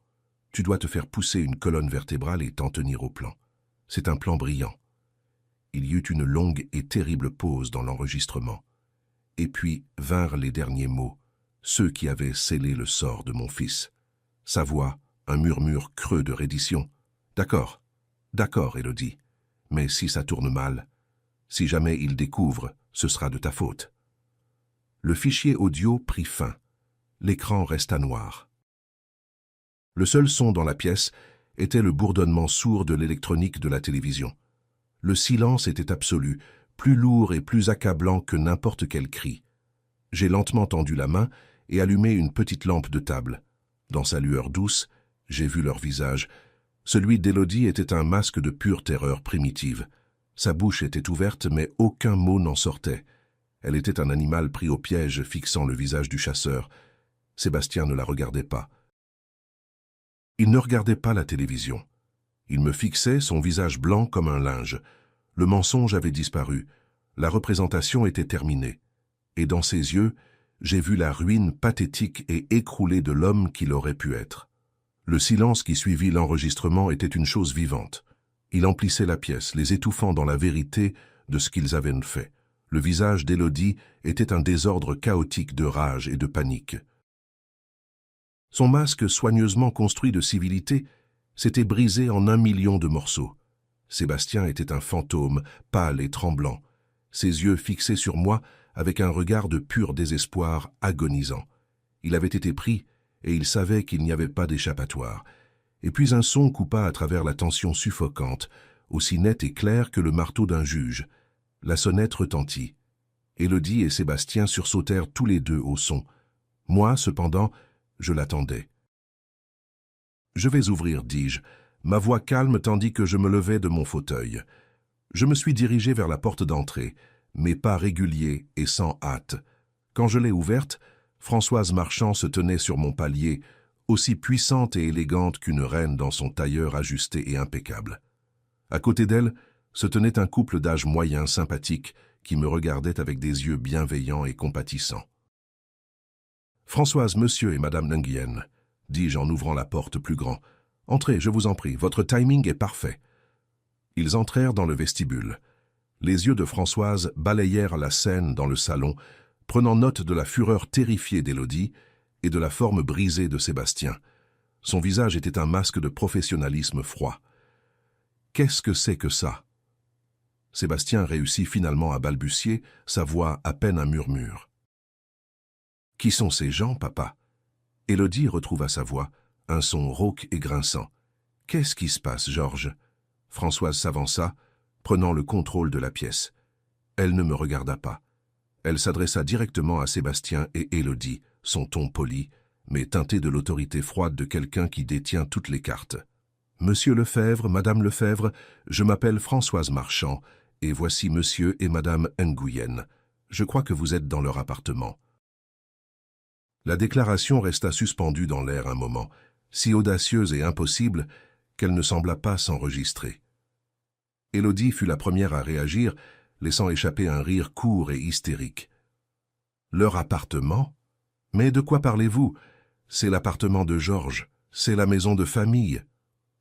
Tu dois te faire pousser une colonne vertébrale et t'en tenir au plan. C'est un plan brillant. Il y eut une longue et terrible pause dans l'enregistrement. Et puis vinrent les derniers mots, ceux qui avaient scellé le sort de mon fils. Sa voix, un murmure creux de reddition. D'accord, d'accord, Élodie. Mais si ça tourne mal, si jamais il découvre, ce sera de ta faute. Le fichier audio prit fin. L'écran resta noir. Le seul son dans la pièce était le bourdonnement sourd de l'électronique de la télévision. Le silence était absolu, plus lourd et plus accablant que n'importe quel cri. J'ai lentement tendu la main et allumé une petite lampe de table. Dans sa lueur douce, j'ai vu leur visage. Celui d'Élodie était un masque de pure terreur primitive. Sa bouche était ouverte, mais aucun mot n'en sortait. Elle était un animal pris au piège, fixant le visage du chasseur. Sébastien ne la regardait pas. Il ne regardait pas la télévision. Il me fixait, son visage blanc comme un linge. Le mensonge avait disparu. La représentation était terminée. Et dans ses yeux, j'ai vu la ruine pathétique et écroulée de l'homme qu'il aurait pu être. Le silence qui suivit l'enregistrement était une chose vivante. Il emplissait la pièce, les étouffant dans la vérité de ce qu'ils avaient fait. Le visage d'Élodie était un désordre chaotique de rage et de panique. Son masque soigneusement construit de civilité s'était brisé en 1 million de morceaux. Sébastien était un fantôme, pâle et tremblant, ses yeux fixés sur moi avec un regard de pur désespoir agonisant. Il avait été pris et il savait qu'il n'y avait pas d'échappatoire. Et puis un son coupa à travers la tension suffocante, aussi net et clair que le marteau d'un juge. La sonnette retentit. Élodie et Sébastien sursautèrent tous les deux au son. Moi, cependant, je l'attendais. « Je vais ouvrir, dis-je, ma voix calme tandis que je me levais de mon fauteuil. Je me suis dirigé vers la porte d'entrée, mes pas réguliers et sans hâte. Quand je l'ai ouverte, Françoise Marchand se tenait sur mon palier, aussi puissante et élégante qu'une reine dans son tailleur ajusté et impeccable. À côté d'elle se tenait un couple d'âge moyen sympathique qui me regardait avec des yeux bienveillants et compatissants. « Françoise, monsieur et madame Nguyen, dis-je en ouvrant la porte plus grand. Entrez, je vous en prie, votre timing est parfait. » Ils entrèrent dans le vestibule. Les yeux de Françoise balayèrent la scène dans le salon, prenant note de la fureur terrifiée d'Élodie et de la forme brisée de Sébastien. Son visage était un masque de professionnalisme froid. « Qu'est-ce que c'est que ça ?» Sébastien réussit finalement à balbutier, sa voix à peine un murmure. « Qui sont ces gens, papa ?» Élodie retrouva sa voix, un son rauque et grinçant. « Qu'est-ce qui se passe, Georges ?» Françoise s'avança, prenant le contrôle de la pièce. Elle ne me regarda pas. Elle s'adressa directement à Sébastien et Élodie, son ton poli, mais teinté de l'autorité froide de quelqu'un qui détient toutes les cartes. « Monsieur Lefebvre, Madame Lefebvre, je m'appelle Françoise Marchand, et voici Monsieur et Madame Nguyen. Je crois que vous êtes dans leur appartement. » La déclaration resta suspendue dans l'air un moment, si audacieuse et impossible qu'elle ne sembla pas s'enregistrer. Élodie fut la première à réagir, laissant échapper un rire court et hystérique. « Leur appartement ? Mais de quoi parlez-vous ? C'est l'appartement de Georges, c'est la maison de famille. »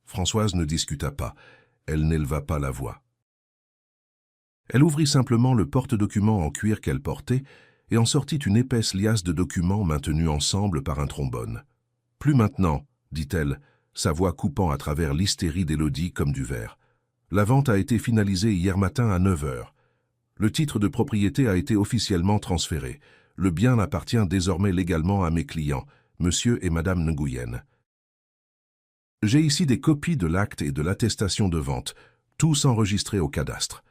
Françoise ne discuta pas, elle n'éleva pas la voix. Elle ouvrit simplement le porte-documents en cuir qu'elle portait et en sortit une épaisse liasse de documents maintenus ensemble par un trombone. « Plus maintenant, dit-elle, sa voix coupant à travers l'hystérie d'Élodie comme du verre. La vente a été finalisée hier matin à 9 heures. Le titre de propriété a été officiellement transféré. Le bien appartient désormais légalement à mes clients, monsieur et madame Nguyen. J'ai ici des copies de l'acte et de l'attestation de vente, tous enregistrés au cadastre.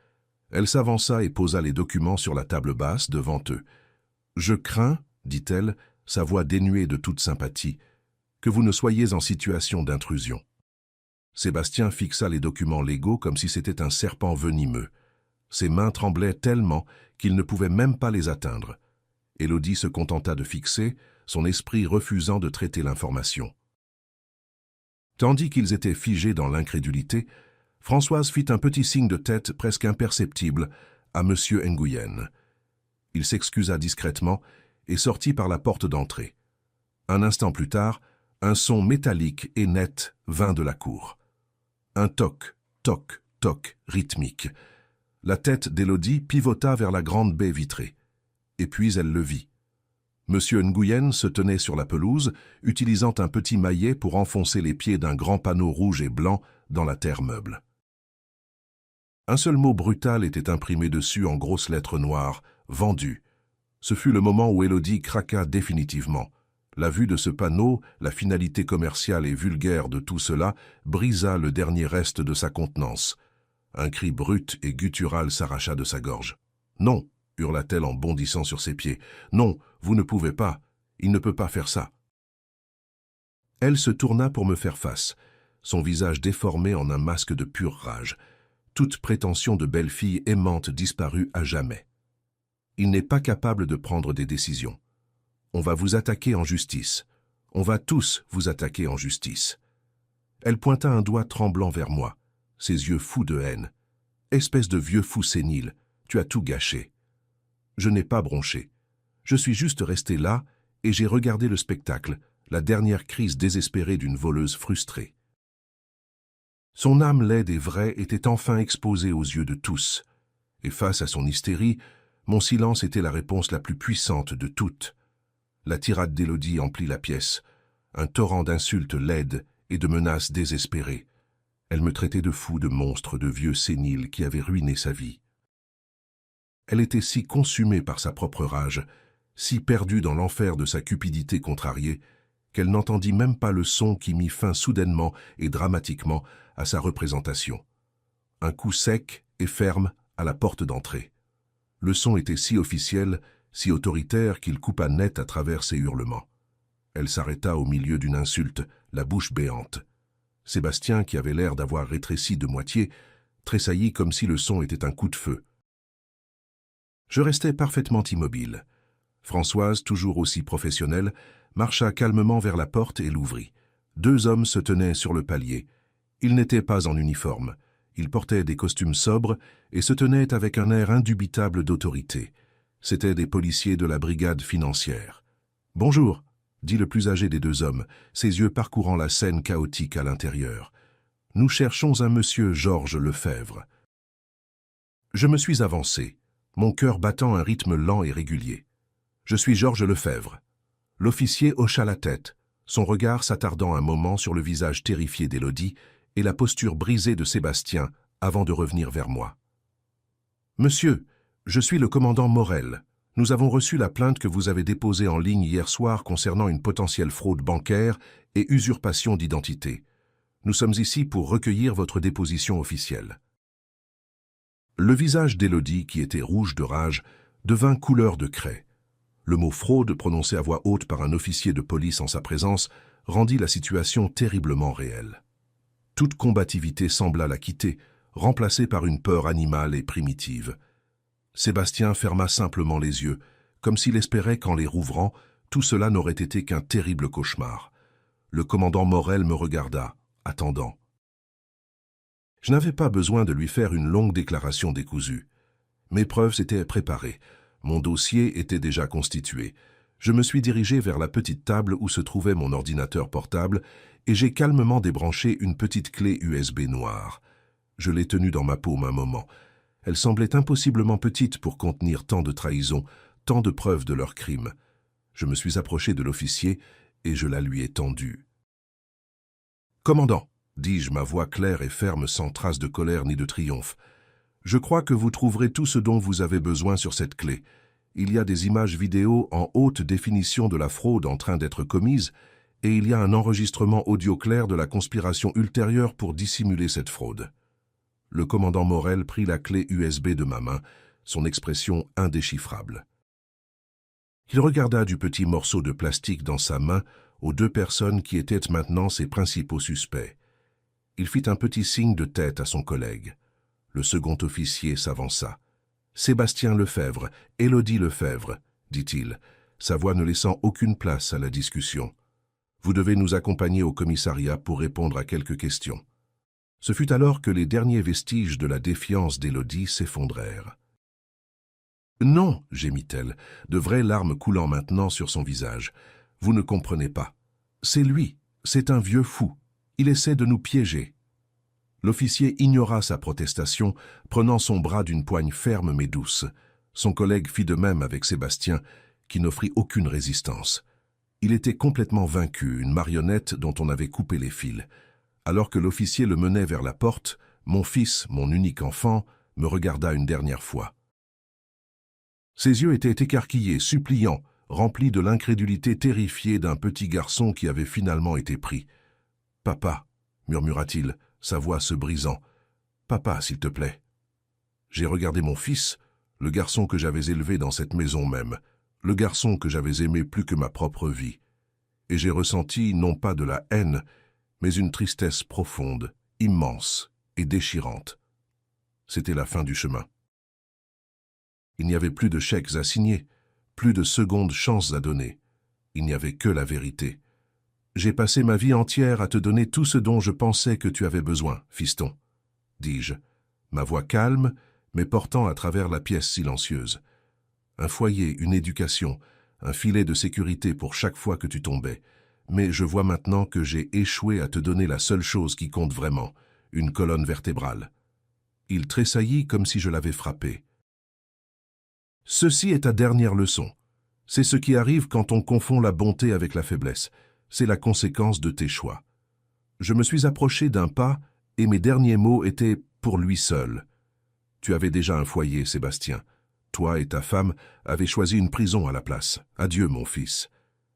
Elle s'avança et posa les documents sur la table basse devant eux. « Je crains, dit-elle, sa voix dénuée de toute sympathie, que vous ne soyez en situation d'intrusion. » Sébastien fixa les documents légaux comme si c'était un serpent venimeux. Ses mains tremblaient tellement qu'il ne pouvait même pas les atteindre. Élodie se contenta de fixer, son esprit refusant de traiter l'information. Tandis qu'ils étaient figés dans l'incrédulité, Françoise fit un petit signe de tête presque imperceptible à M. Nguyen. Il s'excusa discrètement et sortit par la porte d'entrée. Un instant plus tard, un son métallique et net vint de la cour. Un toc, toc, toc rythmique. La tête d'Élodie pivota vers la grande baie vitrée. Et puis elle le vit. Monsieur Nguyen se tenait sur la pelouse, utilisant un petit maillet pour enfoncer les pieds d'un grand panneau rouge et blanc dans la terre meuble. Un seul mot brutal était imprimé dessus en grosses lettres noires, « Vendu ». Ce fut le moment où Élodie craqua définitivement. La vue de ce panneau, la finalité commerciale et vulgaire de tout cela, brisa le dernier reste de sa contenance. Un cri brut et guttural s'arracha de sa gorge. « Non !» hurla-t-elle en bondissant sur ses pieds. « Non, vous ne pouvez pas. Il ne peut pas faire ça. » Elle se tourna pour me faire face, son visage déformé en un masque de pure rage. Toute prétention de belle-fille aimante disparut à jamais. « Il n'est pas capable de prendre des décisions. On va vous attaquer en justice. On va tous vous attaquer en justice. » Elle pointa un doigt tremblant vers moi, ses yeux fous de haine. « Espèce de vieux fou sénile, tu as tout gâché. » Je n'ai pas bronché. Je suis juste resté là et j'ai regardé le spectacle, la dernière crise désespérée d'une voleuse frustrée. Son âme laide et vraie était enfin exposée aux yeux de tous. Et face à son hystérie, mon silence était la réponse la plus puissante de toutes. La tirade d'Élodie emplit la pièce, un torrent d'insultes laides et de menaces désespérées. Elle me traitait de fou, de monstre, de vieux sénile qui avait ruiné sa vie. Elle était si consumée par sa propre rage, si perdue dans l'enfer de sa cupidité contrariée, qu'elle n'entendit même pas le son qui mit fin soudainement et dramatiquement à sa représentation. Un coup sec et ferme à la porte d'entrée. Le son était si officiel, si autoritaire qu'il coupa net à travers ses hurlements. Elle s'arrêta au milieu d'une insulte, la bouche béante. Sébastien, qui avait l'air d'avoir rétréci de moitié, tressaillit comme si le son était un coup de feu. Je restais parfaitement immobile. Françoise, toujours aussi professionnelle, marcha calmement vers la porte et l'ouvrit. 2 hommes se tenaient sur le palier. Ils n'étaient pas en uniforme. Ils portaient des costumes sobres et se tenaient avec un air indubitable d'autorité. C'étaient des policiers de la brigade financière. « Bonjour », dit le plus âgé des 2 hommes, ses yeux parcourant la scène chaotique à l'intérieur. « Nous cherchons un monsieur Georges Lefebvre. » Je me suis avancé, mon cœur battant un rythme lent et régulier. « Je suis Georges Lefebvre. » L'officier hocha la tête, son regard s'attardant un moment sur le visage terrifié d'Élodie et la posture brisée de Sébastien avant de revenir vers moi. « Monsieur, je suis le commandant Morel. Nous avons reçu la plainte que vous avez déposée en ligne hier soir concernant une potentielle fraude bancaire et usurpation d'identité. Nous sommes ici pour recueillir votre déposition officielle. » Le visage d'Élodie, qui était rouge de rage, devint couleur de craie. Le mot « fraude » prononcé à voix haute par un officier de police en sa présence rendit la situation terriblement réelle. Toute combativité sembla la quitter, remplacée par une peur animale et primitive. Sébastien ferma simplement les yeux, comme s'il espérait qu'en les rouvrant, tout cela n'aurait été qu'un terrible cauchemar. Le commandant Morel me regarda, attendant. Je n'avais pas besoin de lui faire une longue déclaration décousue. Mes preuves s'étaient préparées. Mon dossier était déjà constitué. Je me suis dirigé vers la petite table où se trouvait mon ordinateur portable et j'ai calmement débranché une petite clé USB noire. Je l'ai tenue dans ma paume un moment. Elle semblait impossiblement petite pour contenir tant de trahisons, tant de preuves de leur crime. Je me suis approché de l'officier et je la lui ai tendue. Commandant, dis-je, ma voix claire et ferme sans trace de colère ni de triomphe, je crois que vous trouverez tout ce dont vous avez besoin sur cette clé. Il y a des images vidéo en haute définition de la fraude en train d'être commise et il y a un enregistrement audio clair de la conspiration ultérieure pour dissimuler cette fraude. Le commandant Morel prit la clé USB de ma main, son expression indéchiffrable. Il regarda du petit morceau de plastique dans sa main aux deux personnes qui étaient maintenant ses principaux suspects. Il fit un petit signe de tête à son collègue. Le second officier s'avança. « Sébastien Lefebvre, Élodie Lefebvre, dit-il, sa voix ne laissant aucune place à la discussion. Vous devez nous accompagner au commissariat pour répondre à quelques questions. » Ce fut alors que les derniers vestiges de la défiance d'Élodie s'effondrèrent. « Non, gémit-elle, de vraies larmes coulant maintenant sur son visage. Vous ne comprenez pas. C'est lui, c'est un vieux fou. Il essaie de nous piéger. » L'officier ignora sa protestation, prenant son bras d'une poigne ferme mais douce. Son collègue fit de même avec Sébastien, qui n'offrit aucune résistance. Il était complètement vaincu, une marionnette dont on avait coupé les fils. Alors que l'officier le menait vers la porte, mon fils, mon unique enfant, me regarda une dernière fois. Ses yeux étaient écarquillés, suppliants, remplis de l'incrédulité terrifiée d'un petit garçon qui avait finalement été pris. « Papa, murmura-t-il, sa voix se brisant. « Papa, s'il te plaît. » J'ai regardé mon fils, le garçon que j'avais élevé dans cette maison même, le garçon que j'avais aimé plus que ma propre vie. Et j'ai ressenti non pas de la haine, mais une tristesse profonde, immense et déchirante. C'était la fin du chemin. Il n'y avait plus de chèques à signer, plus de secondes chances à donner. Il n'y avait que la vérité. J'ai passé ma vie entière à te donner tout ce dont je pensais que tu avais besoin, fiston, dis-je, ma voix calme, mais portant à travers la pièce silencieuse. Un foyer, une éducation, un filet de sécurité pour chaque fois que tu tombais. Mais je vois maintenant que j'ai échoué à te donner la seule chose qui compte vraiment, une colonne vertébrale. Il tressaillit comme si je l'avais frappé. Ceci est ta dernière leçon. C'est ce qui arrive quand on confond la bonté avec la faiblesse. C'est la conséquence de tes choix. Je me suis approché d'un pas et mes derniers mots étaient pour lui seul. Tu avais déjà un foyer, Sébastien. Toi et ta femme avez choisi une prison à la place. Adieu, mon fils.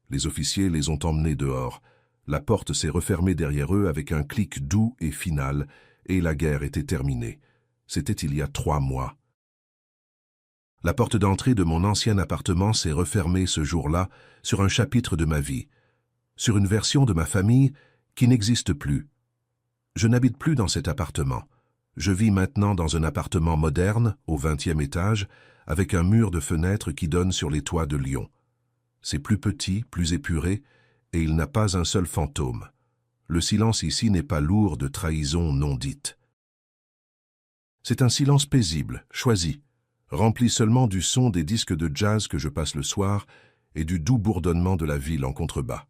Les officiers les ont emmenés dehors. La porte s'est refermée derrière eux avec un clic doux et final, et la guerre était terminée. C'était il y a 3 mois. La porte d'entrée de mon ancien appartement s'est refermée ce jour-là sur un chapitre de ma vie, sur une version de ma famille qui n'existe plus. Je n'habite plus dans cet appartement. Je vis maintenant dans un appartement moderne, au 20e étage, avec un mur de fenêtres qui donne sur les toits de Lyon. C'est plus petit, plus épuré, et il n'a pas un seul fantôme. Le silence ici n'est pas lourd de trahisons non dites. C'est un silence paisible, choisi, rempli seulement du son des disques de jazz que je passe le soir et du doux bourdonnement de la ville en contrebas.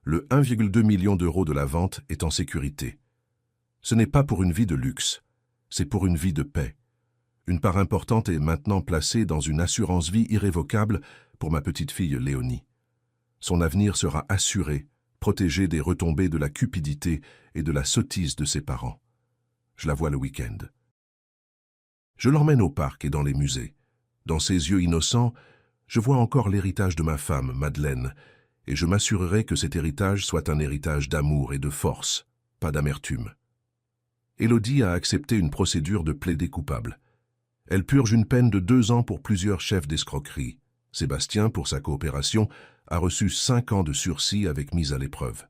Le 1,2 million d'euros de la vente est en sécurité. Ce n'est pas pour une vie de luxe, c'est pour une vie de paix. Une part importante est maintenant placée dans une assurance-vie irrévocable pour ma petite fille Léonie. Son avenir sera assuré, protégé des retombées de la cupidité et de la sottise de ses parents. Je la vois le week-end. Je l'emmène au parc et dans les musées. Dans ses yeux innocents, je vois encore l'héritage de ma femme, Madeleine, et je m'assurerai que cet héritage soit un héritage d'amour et de force, pas d'amertume. Élodie a accepté une procédure de plaidé coupable. Elle purge une peine de 2 ans pour plusieurs chefs d'escroquerie. Sébastien, pour sa coopération, a reçu 5 ans de sursis avec mise à l'épreuve.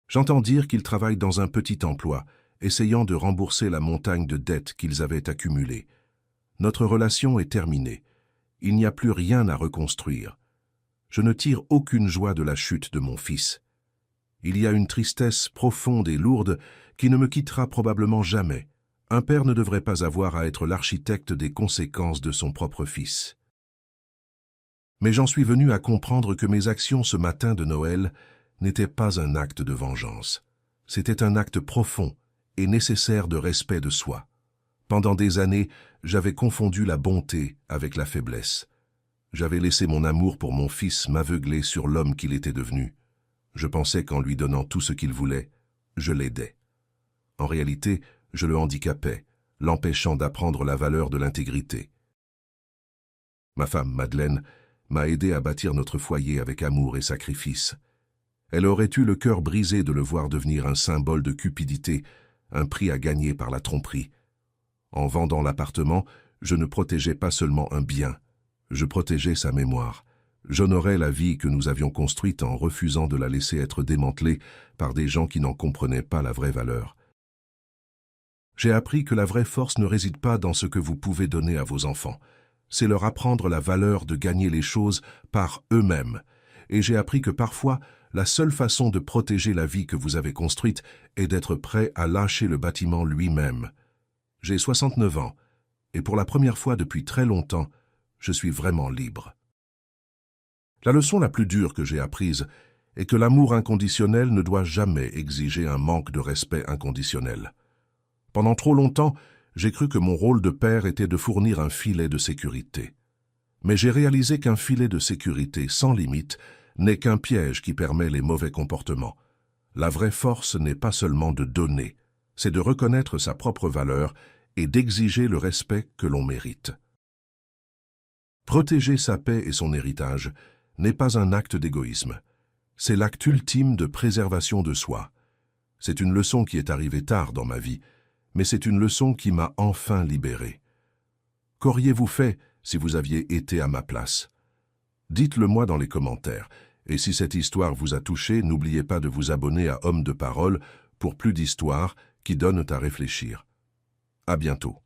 J'entends dire qu'ils travaillent dans un petit emploi, essayant de rembourser la montagne de dettes qu'ils avaient accumulées. Notre relation est terminée. Il n'y a plus rien à reconstruire. Je ne tire aucune joie de la chute de mon fils. Il y a une tristesse profonde et lourde qui ne me quittera probablement jamais. Un père ne devrait pas avoir à être l'architecte des conséquences de son propre fils. Mais j'en suis venu à comprendre que mes actions ce matin de Noël n'étaient pas un acte de vengeance. C'était un acte profond et nécessaire de respect de soi. Pendant des années, j'avais confondu la bonté avec la faiblesse. J'avais laissé mon amour pour mon fils m'aveugler sur l'homme qu'il était devenu. Je pensais qu'en lui donnant tout ce qu'il voulait, je l'aidais. En réalité, je le handicapais, l'empêchant d'apprendre la valeur de l'intégrité. Ma femme, Madeleine, m'a aidé à bâtir notre foyer avec amour et sacrifice. Elle aurait eu le cœur brisé de le voir devenir un symbole de cupidité, un prix à gagner par la tromperie. En vendant l'appartement, je ne protégeais pas seulement un bien, je protégeais sa mémoire. J'honorais la vie que nous avions construite en refusant de la laisser être démantelée par des gens qui n'en comprenaient pas la vraie valeur. J'ai appris que la vraie force ne réside pas dans ce que vous pouvez donner à vos enfants. C'est leur apprendre la valeur de gagner les choses par eux-mêmes. Et j'ai appris que parfois, la seule façon de protéger la vie que vous avez construite est d'être prêt à lâcher le bâtiment lui-même. J'ai 69 ans, et pour la première fois depuis très longtemps, je suis vraiment libre. La leçon la plus dure que j'ai apprise est que l'amour inconditionnel ne doit jamais exiger un manque de respect inconditionnel. Pendant trop longtemps, j'ai cru que mon rôle de père était de fournir un filet de sécurité. Mais j'ai réalisé qu'un filet de sécurité sans limite n'est qu'un piège qui permet les mauvais comportements. La vraie force n'est pas seulement de donner, c'est de reconnaître sa propre valeur et d'exiger le respect que l'on mérite. Protéger sa paix et son héritage n'est pas un acte d'égoïsme. C'est l'acte ultime de préservation de soi. C'est une leçon qui est arrivée tard dans ma vie, mais c'est une leçon qui m'a enfin libéré. Qu'auriez-vous fait si vous aviez été à ma place? Dites-le moi dans les commentaires, et si cette histoire vous a touché, n'oubliez pas de vous abonner à Homme de Parole pour plus d'histoires qui donnent à réfléchir. À bientôt.